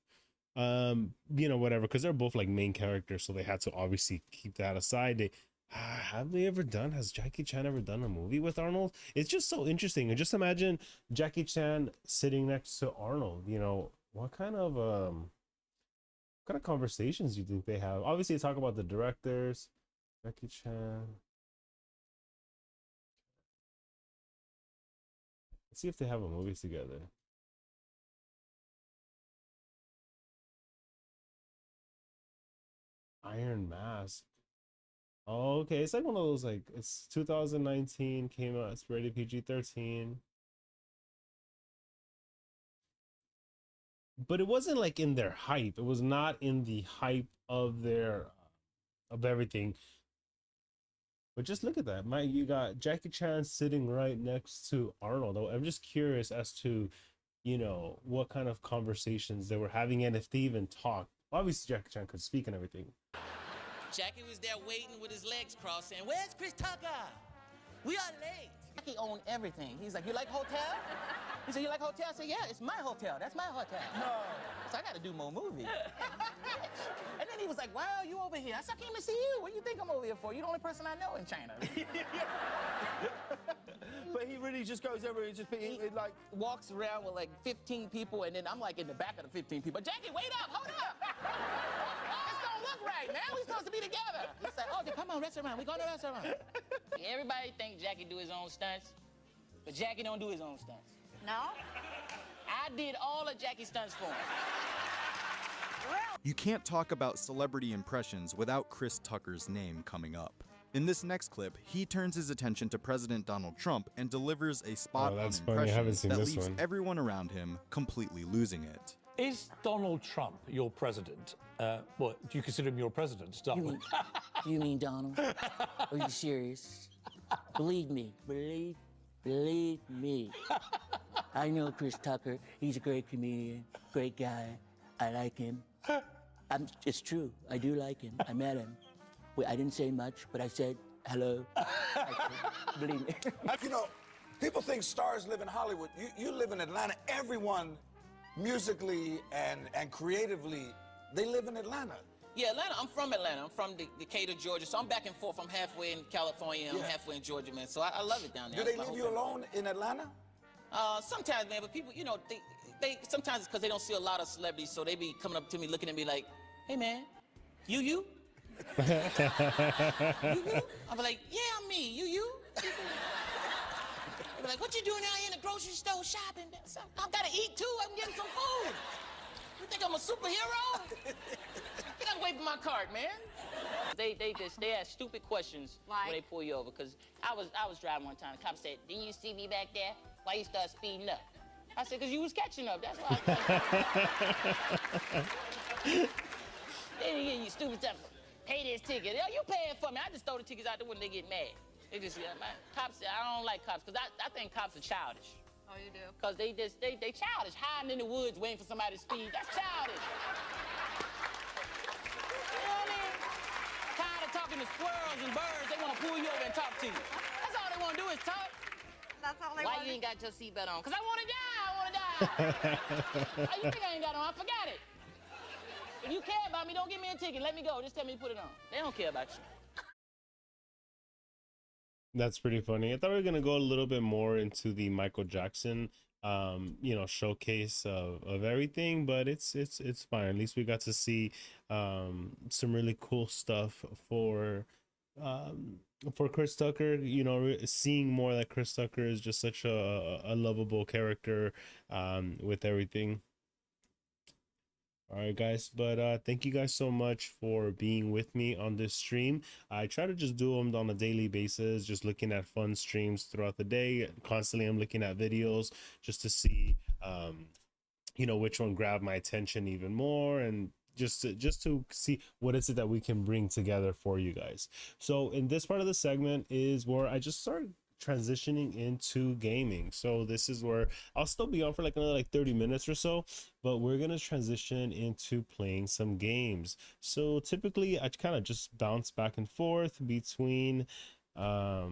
Speaker 1: Whatever, because they're both like main characters, so they had to obviously keep that aside. Has Jackie Chan ever done a movie with Arnold? It's just so interesting. And just imagine Jackie Chan sitting next to Arnold. What kind of conversations do you think they have? Obviously, they talk about the directors. Jackie Chan. Let's see if they have a movie together. Iron Mask. Oh, okay. It's like one of those, like, it's 2019, came out, it's rated PG-13. But it wasn't like in their hype. It was not in the hype of of everything. But just look at that. You got Jackie Chan sitting right next to Arnold. I'm just curious as to, what kind of conversations they were having and if they even talked. Obviously, Jackie Chan could speak and everything.
Speaker 20: Jackie was there waiting with his legs crossed saying, "Where's Chris Tucker? We are late."
Speaker 15: Jackie owned everything. He's like, you like hotel? He said, you like hotel? I said, yeah, it's my hotel. That's my hotel. No. So I got to do more movies. And then he was like, wow, you over here. I said, I came to see you. What do you think I'm over here for? You're the only person I know in China.
Speaker 16: But he really just goes over and just
Speaker 15: like walks around with like 15 people, and then I'm like in the back of the 15 people. Jackie, wait up, hold up. This don't look right, man. We're supposed to be together. He's like, oh, come on, restaurant. We go to the restaurant.
Speaker 20: Everybody think Jackie do his own stunts, but Jackie don't do his own stunts.
Speaker 17: No?
Speaker 20: I did all of Jackie's stunts for him.
Speaker 18: You can't talk about celebrity impressions without Chris Tucker's name coming up. In this next clip, he turns his attention to President Donald Trump and delivers a spot-on impression that leaves everyone around him completely losing it.
Speaker 21: Is Donald Trump your president? What, do you consider him your president?
Speaker 22: You mean Donald? Are you serious? Believe me, believe me. I know Chris Tucker. He's a great comedian, great guy. I like him. It's true. I do like him. I met him. I didn't say much, but I said hello. Believe me.
Speaker 23: People think stars live in Hollywood. You live in Atlanta. Everyone, musically and creatively, they live in Atlanta.
Speaker 20: Yeah, Atlanta. I'm from Atlanta. I'm from Decatur, Georgia. So I'm back and forth. I'm halfway in California and I'm halfway in Georgia, man. So I love it down there.
Speaker 23: Do they leave you alone in Atlanta?
Speaker 20: Sometimes, man. But people, they sometimes it's because they don't see a lot of celebrities, so they be coming up to me, looking at me like, "Hey, man, you?" I'm like, "Yeah, I'm me. You?" They're like, "What you doing out here in the grocery store shopping?" I gotta eat too. I'm getting some food. You think I'm a superhero? Get away from my cart, man. They ask stupid questions when they pull you over. Cause I was driving one time. The cop said, "Didn't you see me back there? Why you start speeding up?" I said, "Cause you was catching up. That's why." Then you stupid stuff. Pay this ticket. Yo, you paying for me. I just throw the tickets out the window. They get mad. They just cops. I don't like cops because I think cops are childish.
Speaker 17: Oh, you do?
Speaker 20: Because they childish, hiding in the woods waiting for somebody to speed. That's childish. You know what I mean? Tired of talking to squirrels and birds. They want to pull you over and talk to you. That's all they want to do is talk.
Speaker 17: That's all they
Speaker 20: want. Why you ain't got your seatbelt on? Because I want to die. I want to die. Oh, you think I ain't got it on? I forgot it. If you care about me, don't give me a ticket. Let me go. Just tell me to put it on. They don't care about you.
Speaker 1: That's pretty funny. I thought we were gonna go a little bit more into the Michael Jackson showcase of everything, but it's fine. At least we got to see some really cool stuff for Chris Tucker. Seeing more that Chris Tucker is just such a lovable character with everything. All right, guys, but thank you guys so much for being with me on this stream. I try to just do them on a daily basis, just looking at fun streams throughout the day. Constantly, I'm looking at videos just to see, you know, which one grabbed my attention even more, and just to see what is it that we can bring together for you guys. So in this part of the segment is where I just started transitioning into gaming. So this is where I'll still be on for like another like 30 minutes or so, but we're gonna transition into playing some games. So typically I kind of just bounce back and forth between Call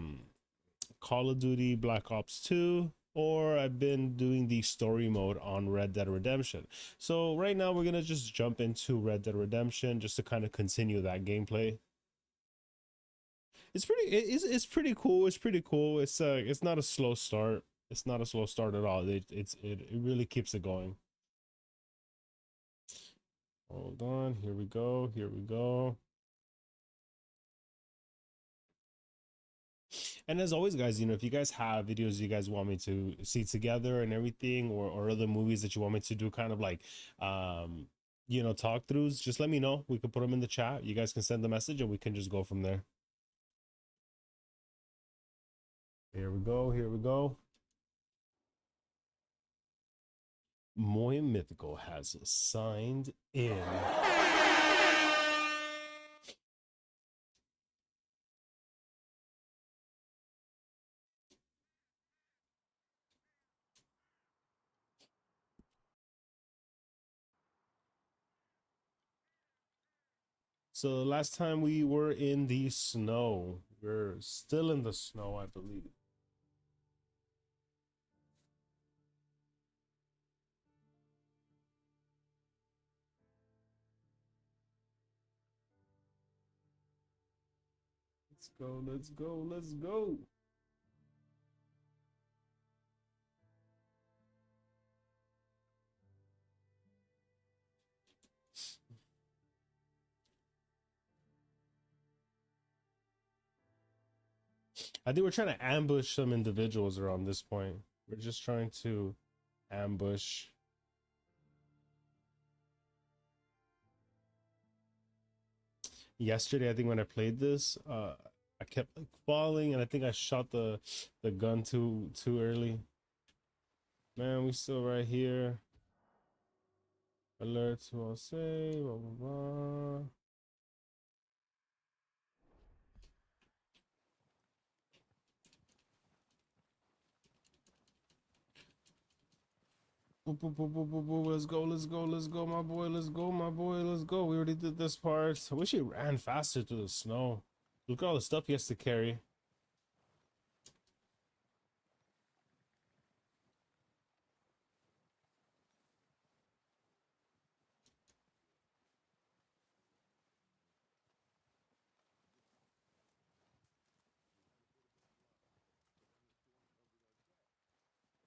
Speaker 1: of Duty Black Ops 2, or I've been doing the story mode on Red Dead Redemption. So right now we're gonna just jump into Red Dead Redemption just to kind of continue that gameplay. It's pretty cool. It's pretty cool. It's not a slow start. It's not a slow start at all. It really keeps it going. Hold on. Here we go. Here we go. And as always, guys, you know, if you guys have videos you guys want me to see together and everything, or other movies that you want me to do kind of like you know, talk throughs, just let me know. We can put them in the chat. You guys can send the message and we can just go from there. Here we go. Here we go. Moy Mythical has signed in. So last time we were in the snow. We're still in the snow, I believe. Let's go, let's go, let's go. I think we're trying to ambush some individuals around this point. We're just trying to ambush. Yesterday, I think when I played this, I kept like falling, and I think I shot the gun too early. Man, we still right here. Alert to all say, blah blah blah. Boop, boop, boop, boop, boop, boop. Let's go, let's go, let's go, my boy, let's go, my boy, let's go. We already did this part. I wish he ran faster through the snow. Look at all the stuff he has to carry.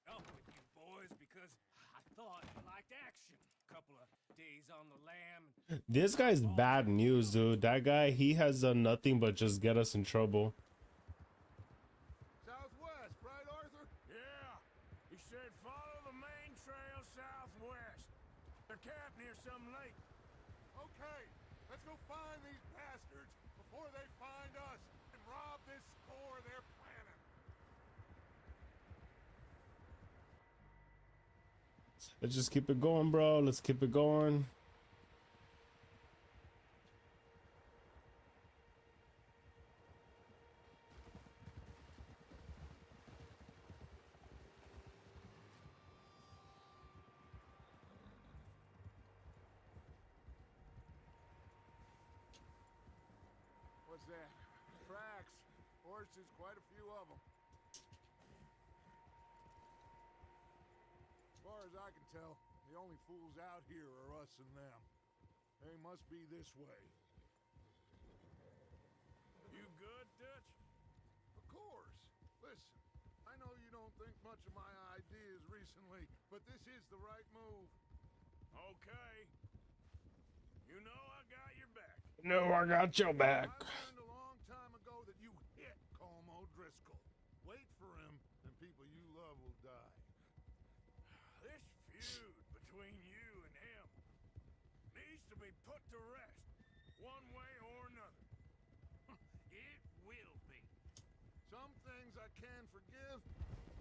Speaker 2: Up with you boys because I thought you liked action. Couple of days on the lam.
Speaker 1: This guy's bad news, dude. That guy, he has done nothing but just get us in trouble.
Speaker 9: Southwest, right, Arthur?
Speaker 2: Yeah. He said follow the main trail southwest. They're camped near some lake.
Speaker 9: Okay, let's go find these bastards before they find us and rob this store they're planning.
Speaker 1: Let's just keep it going, bro. Let's keep it going.
Speaker 9: What's that? Tracks. Horses, quite a few of them. As far as I can tell, the only fools out here are us and them. They must be this way.
Speaker 2: You good, Dutch?
Speaker 9: Of course. Listen, I know you don't think much of my ideas recently, but this is the right move.
Speaker 2: Okay. You know I got your back.
Speaker 1: No, I got your back.
Speaker 9: I learned a long time ago that you hit Colm O'Driscoll. Wait for him, and people you love will die.
Speaker 2: This feud between you and him,
Speaker 9: be put to rest, one way or another.
Speaker 2: It will be.
Speaker 9: Some things I can forgive,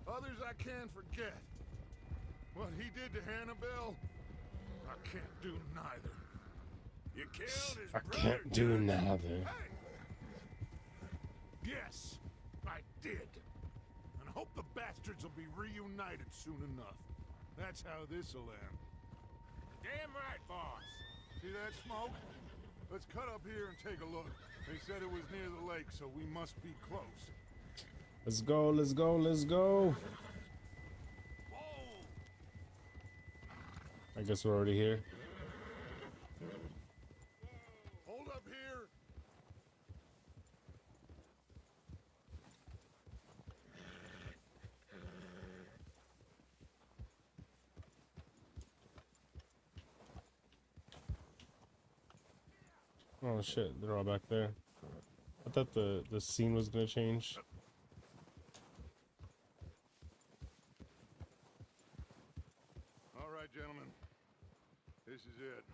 Speaker 9: others I can forget. What he did to Hannibal, I can't do neither. You killed his
Speaker 1: I
Speaker 9: brother.
Speaker 1: can't do neither.
Speaker 9: Hey! Yes, I did. And I hope the bastards will be reunited soon enough. That's how this'll end.
Speaker 2: Damn right, boss.
Speaker 9: See that smoke? Let's cut up here and take a look. They said it was near the lake, so we must be close.
Speaker 1: Let's go, let's go, let's go. I guess we're already here.
Speaker 9: Hold up here.
Speaker 1: Oh shit, they're all back there. I thought the scene was gonna change.
Speaker 9: All right, gentlemen. This is it.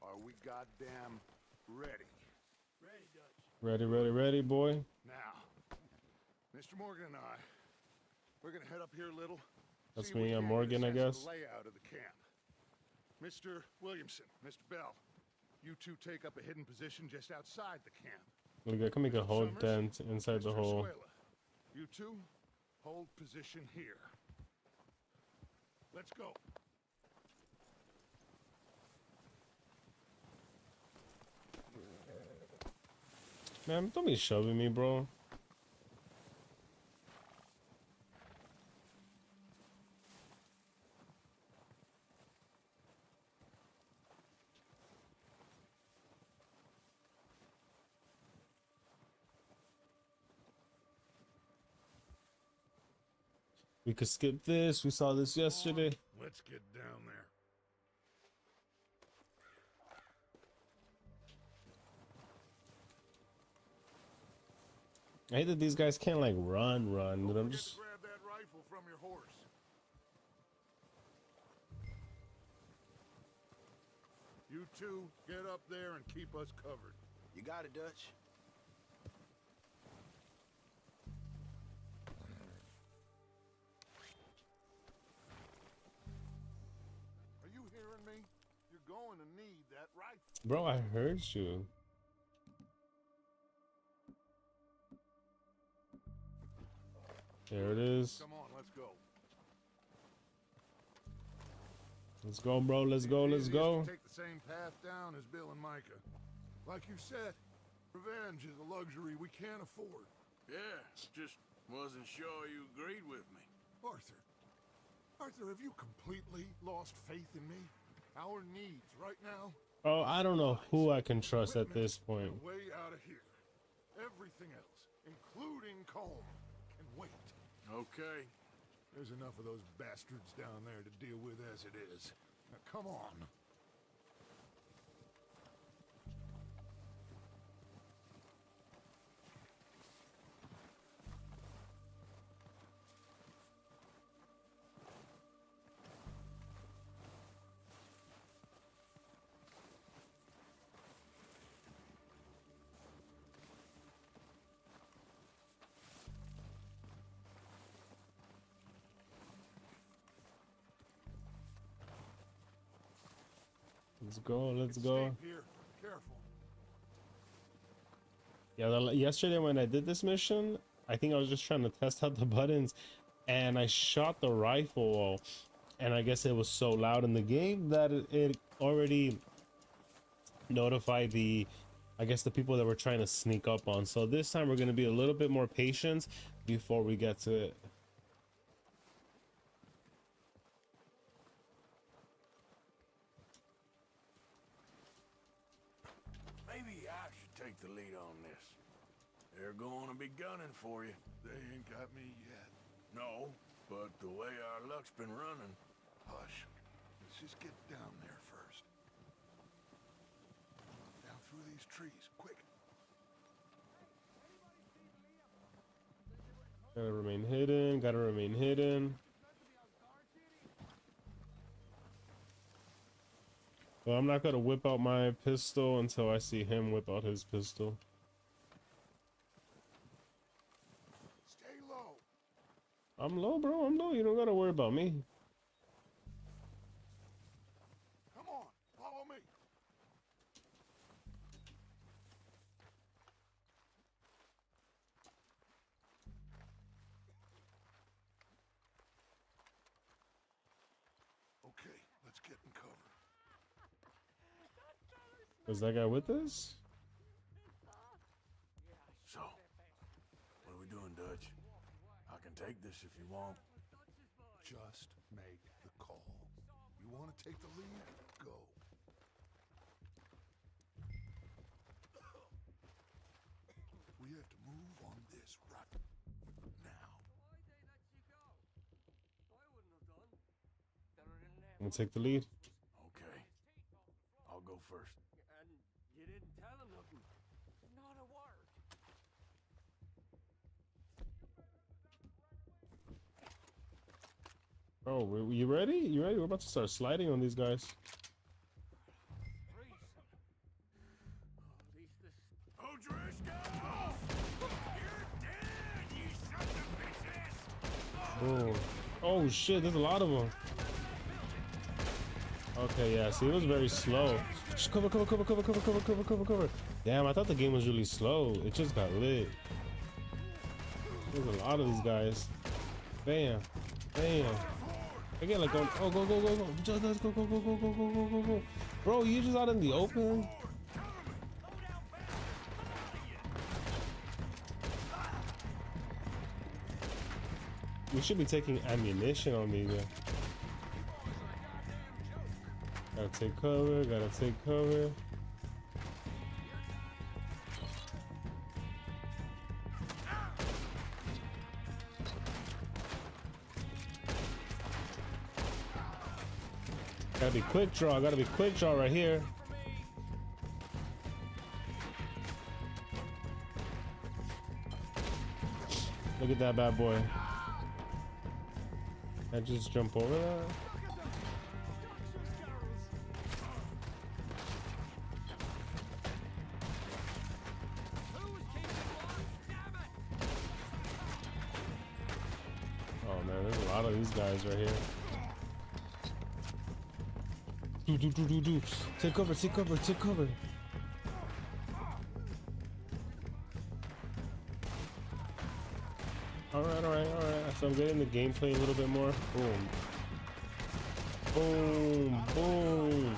Speaker 9: Are we goddamn ready?
Speaker 2: Ready, Dutch.
Speaker 1: Ready, ready, ready, boy.
Speaker 9: Now, Mr. Morgan and I, we're gonna head up here a little.
Speaker 1: That's
Speaker 9: see if we
Speaker 1: me, I'm
Speaker 9: can't get a
Speaker 1: Morgan, I
Speaker 9: sense of
Speaker 1: guess.
Speaker 9: the layout of the camp. Mr. Williamson, Mr. Bell, you two take up a hidden position just outside the camp.
Speaker 1: I can make a whole
Speaker 9: Summers,
Speaker 1: dent inside the
Speaker 9: Mr.
Speaker 1: hole.
Speaker 9: Escuela, you two hold position here. Let's go.
Speaker 1: Man, don't be shoving me, bro. We could skip this. We saw this yesterday.
Speaker 9: Let's get down there.
Speaker 1: I hate that these guys can't like run. But I'm just.
Speaker 9: Grab that rifle from your horse. You two get up there and keep us covered.
Speaker 16: You got it, Dutch.
Speaker 9: Are you hearing me? You're going to need that rifle.
Speaker 1: Bro, I heard you. There it is.
Speaker 9: Come on, let's go.
Speaker 1: Let's go, bro. Let's go. Let's go.
Speaker 9: Take the same path down as Bill and Micah. Like you said, revenge is a luxury we can't afford.
Speaker 3: Yeah, just wasn't sure you agreed with me.
Speaker 9: Arthur. Arthur, have you completely lost faith in me? Our needs right now?
Speaker 1: Oh, I don't know who I can trust at this point.
Speaker 9: Way out of here. Everything else, including Colm, can wait.
Speaker 3: Okay.
Speaker 9: There's enough of those bastards down there to deal with as it is. Now, come on.
Speaker 1: Let's go. Let's go.
Speaker 9: Here, careful.
Speaker 1: Yeah, yesterday when I did this mission, I think I was just trying to test out the buttons, and I shot the rifle, and I guess it was so loud in the game that it already notified I guess the people that were trying to sneak up on. So this time we're going to be a little bit more patient before we get to it.
Speaker 3: Maybe I should take the lead on this. They're going to be gunning for you.
Speaker 9: They ain't got me yet.
Speaker 3: No, but the way our luck's been running.
Speaker 9: Hush. Let's just get down there first. Down through these trees, quick.
Speaker 1: Gotta remain hidden. Gotta remain hidden. Well, I'm not gonna whip out my pistol until I see him whip out his pistol.
Speaker 9: Stay low.
Speaker 1: I'm low, bro. I'm low. You don't gotta worry about me.
Speaker 9: Come on, follow me. Okay, let's get in cover.
Speaker 1: Is that guy with us?
Speaker 3: So, what are we doing, Dutch? I can take this if you want.
Speaker 9: Just make the call. You want to take the lead? Go. We have to move on this right now.
Speaker 1: I'm gonna take the lead.
Speaker 3: Okay. I'll go first.
Speaker 2: And you didn't tell him nothing. Not a word.
Speaker 1: Oh, you ready? You ready? We're about to start sliding on these guys. Oh, oh shit! There's a lot of them. Okay, yeah. See, it was very slow. Just cover, cover, cover, cover, cover, cover, cover, cover, cover. Damn, I thought the game was really slow. It just got lit. There's a lot of these guys. Bam, bam. Again, like going. Oh, go, go, go, go. Just let's go, go, go, go, go, go, go, go, go. Bro, you just out in the open. We should be taking ammunition on me, yeah. Gotta take cover, gotta take cover. Gotta be quick draw, gotta be quick draw right here. Look at that bad boy. I just jump over that? Oh man, there's a lot of these guys right here. Do. Take cover, take cover, take cover. Alright. So I'm getting the gameplay a little bit more. Boom. Boom. Boom.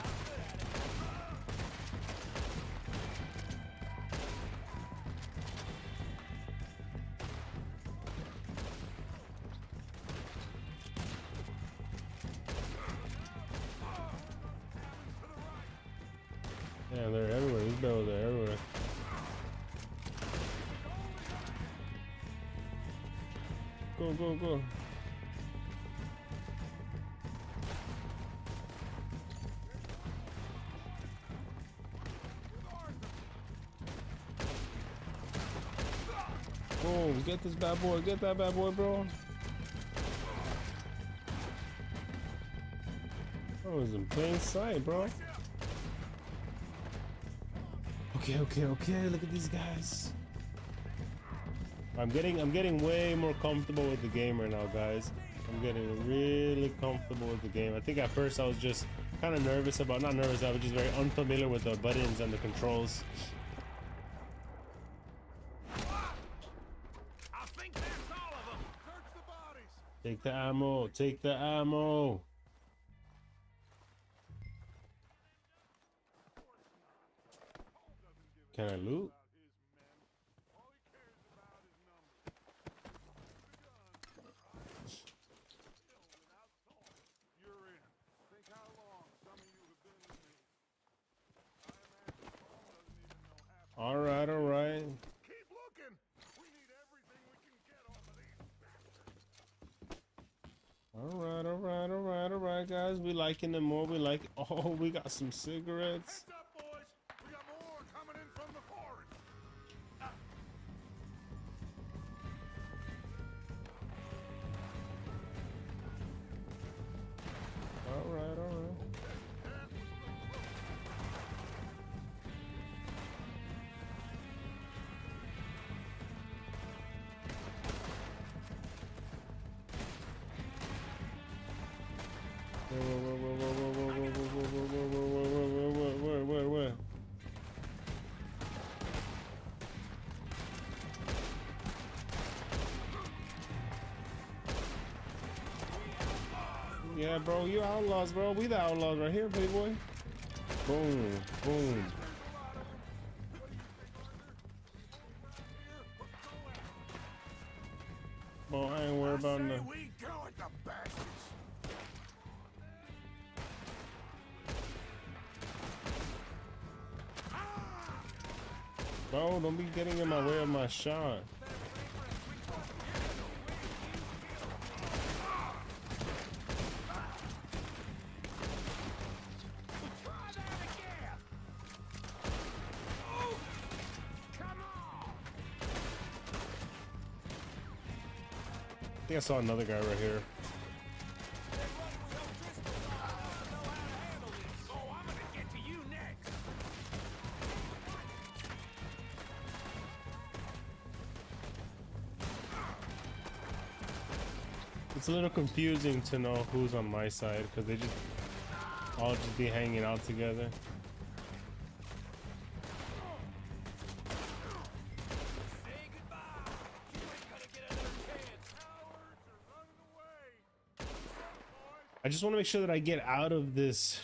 Speaker 1: Yeah, they're everywhere. These bells are everywhere. Go. Oh, get this bad boy. Get that bad boy, bro. Oh, it's in plain sight, bro. Okay. Look at these guys. I'm getting way more comfortable with the game right now, guys. I'm getting really comfortable with the game. I think at first I was just kind of nervous about, not nervous, I was just very unfamiliar with the buttons and the controls.
Speaker 9: I think that's all of them. Search the bodies.
Speaker 1: Take the ammo, take the ammo. Can I loot? All right.
Speaker 9: Keep looking. We need everything we can get off of these.
Speaker 1: All right, guys. We liking them more. We like. Oh, we got some cigarettes.
Speaker 9: Heads up, boys. We got more coming in from the forest.
Speaker 1: All right. Yeah, bro, you outlaws, bro. We the outlaws right here, playboy. Boom, boom. Bro, I ain't worried about nothing.
Speaker 3: We go at the bastards.
Speaker 1: Bro, don't be getting in my way of my shot. I think I saw another guy right here. It's a little confusing to know who's on my side because they just all just be hanging out together. I just want to make sure that I get out of this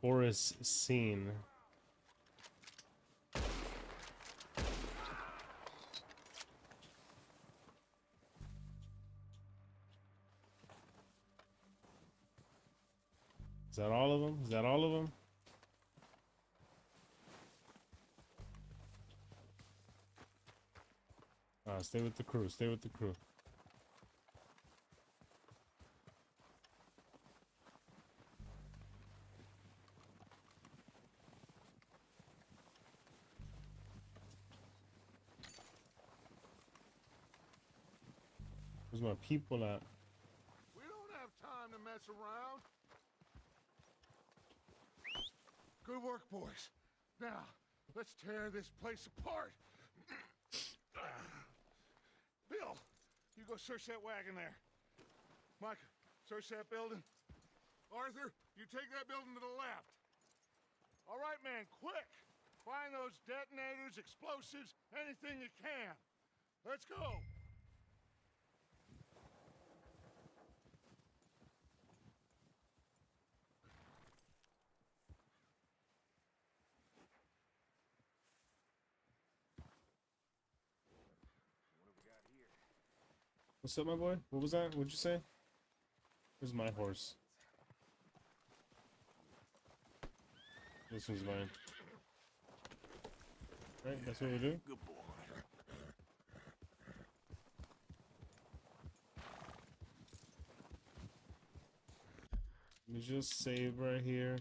Speaker 1: forest scene. Is that all of them? Is that all of them? Stay with the crew. Stay with the crew. Where's my people at?
Speaker 9: We don't have time to mess around. Good work, boys. Now, let's tear this place apart. Bill, you go search that wagon there. Mike, search that building. Arthur, you take that building to the left. All right, man, quick. Find those detonators, explosives, anything you can. Let's go.
Speaker 1: What's up, my boy? What was that? What'd you say? Where's my horse? This one's mine. Right, that's what we do.
Speaker 3: Good boy.
Speaker 1: Let me just save right here.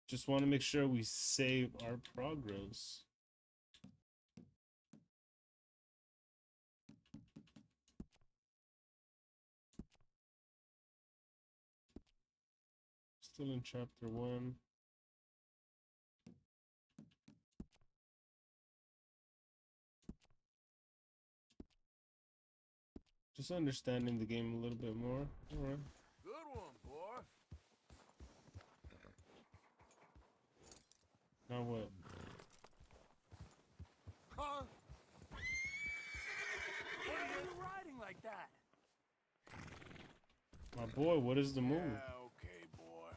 Speaker 1: Just want to make sure we save our progress. Still in chapter 1. Just understanding the game a little bit more. All right.
Speaker 3: Good one, boy.
Speaker 1: Now what?
Speaker 2: Huh? What are you riding like that?
Speaker 1: My boy, what is the move?
Speaker 3: Yeah, okay, boy.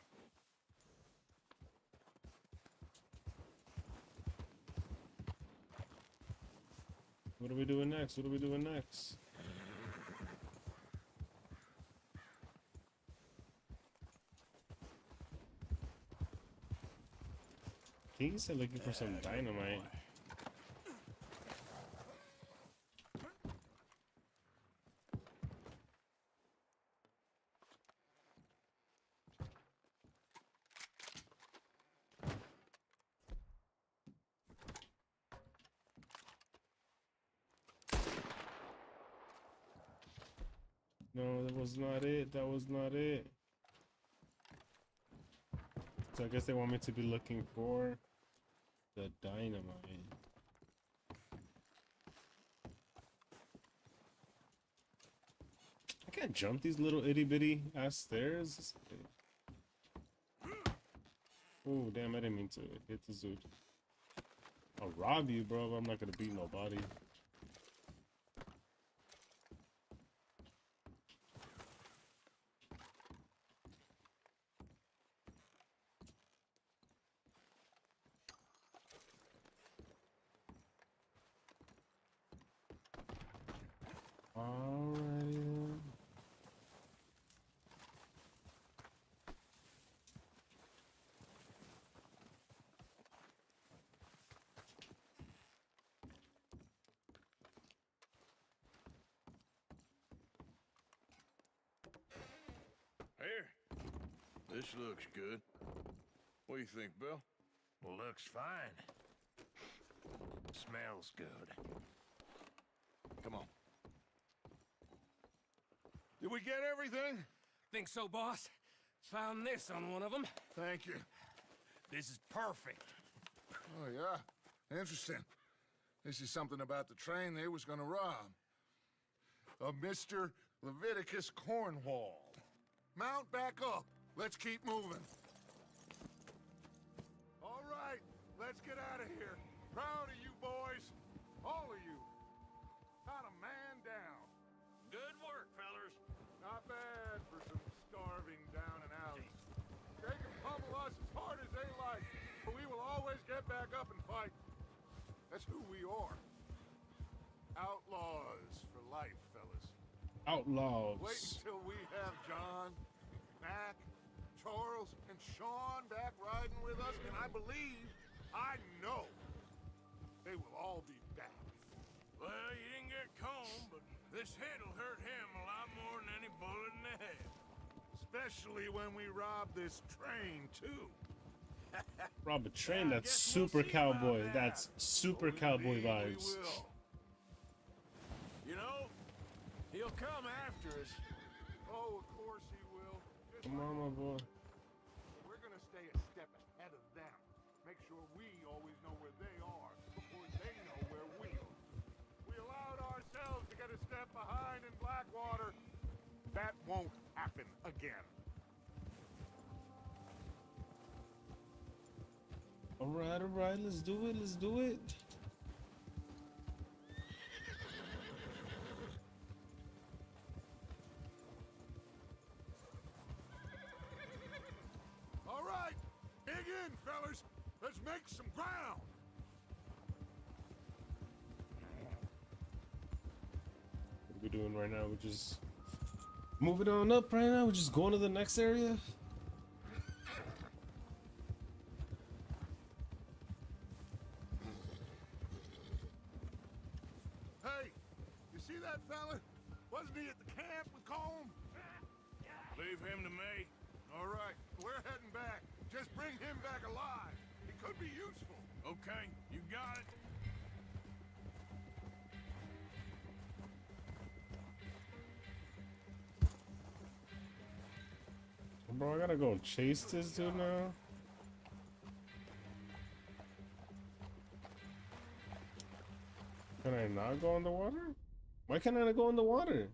Speaker 1: What are we doing next? What are we doing next? I think he said looking for some dynamite. No, that was not it. That was not it. So I guess they want me to be looking for the dynamite. I can't jump these little itty bitty ass stairs. Oh damn! I didn't mean to hit the zoot. I'll rob you, bro. But I'm not gonna beat nobody.
Speaker 3: This looks good. What do you think, Bill?
Speaker 2: Looks fine. Smells good.
Speaker 3: Come on. Did we get everything?
Speaker 2: Think so, boss? Found this on one of them.
Speaker 9: Thank you.
Speaker 2: This is perfect.
Speaker 9: Oh, yeah? Interesting. This is something about the train they was gonna rob. A Mr. Leviticus Cornwall. Mount back up. Let's keep moving. All right, let's get out of here. Proud of you boys. All of you. Not a man down.
Speaker 2: Good work, fellers.
Speaker 9: Not bad for some starving down and out. They can pummel us as hard as they like, but we will always get back up and fight. That's who we are. Outlaws for life, fellas.
Speaker 1: Outlaws.
Speaker 9: Wait until we have John, Mac, Charles, and Sean back riding with us, and I believe, I know, they will all be back.
Speaker 3: Well, you didn't get Combe, but this hit'll hurt him a lot more than any bullet in the head.
Speaker 9: Especially when we rob this train, too.
Speaker 1: Rob a train, that's super cowboy. That's super cowboy vibes.
Speaker 3: You know, he'll come after us.
Speaker 9: Oh, of course he will. Just
Speaker 1: Come on, my boy.
Speaker 9: we're gonna stay a step ahead of them. Make sure we always know where they are before they know where we are. We allowed ourselves to get a step behind in Blackwater. That won't happen again.
Speaker 1: All right, let's do it. Let's do it.
Speaker 9: All right, dig in, fellas. Let's make some ground.
Speaker 1: What are we doing right now? We're just moving on up right now. We're just going to the next area.
Speaker 9: Hey, you see that fella? Wasn't he at the camp with Combe?
Speaker 3: Leave him to me.
Speaker 9: All right, we're heading back. Just bring him back alive. He could be useful.
Speaker 3: Okay, you got it.
Speaker 1: Bro, I gotta go chase this dude now. Can I not go in the water? Why can't I not go in the water?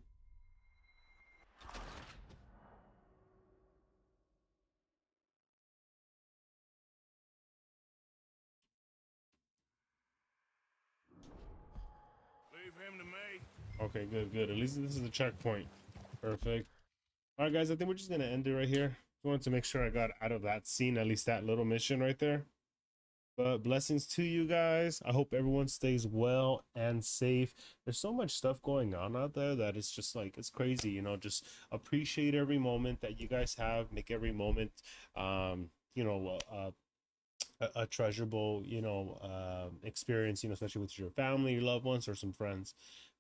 Speaker 3: Leave him to me.
Speaker 1: Okay, good. At least this is the checkpoint. Perfect. All right, guys, I think we're just gonna end it right here. Just wanted to make sure I got out of that scene, at least that little mission right there. But blessings to you guys. I hope everyone stays well and safe. There's so much stuff going on out there that it's just like, it's crazy, you know. Just appreciate every moment that you guys have. Make every moment you know, a treasurable, you know, experience, you know, especially with your family, your loved ones, or some friends.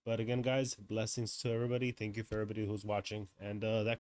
Speaker 1: But again, guys, blessings to everybody. Thank you for everybody who's watching, and that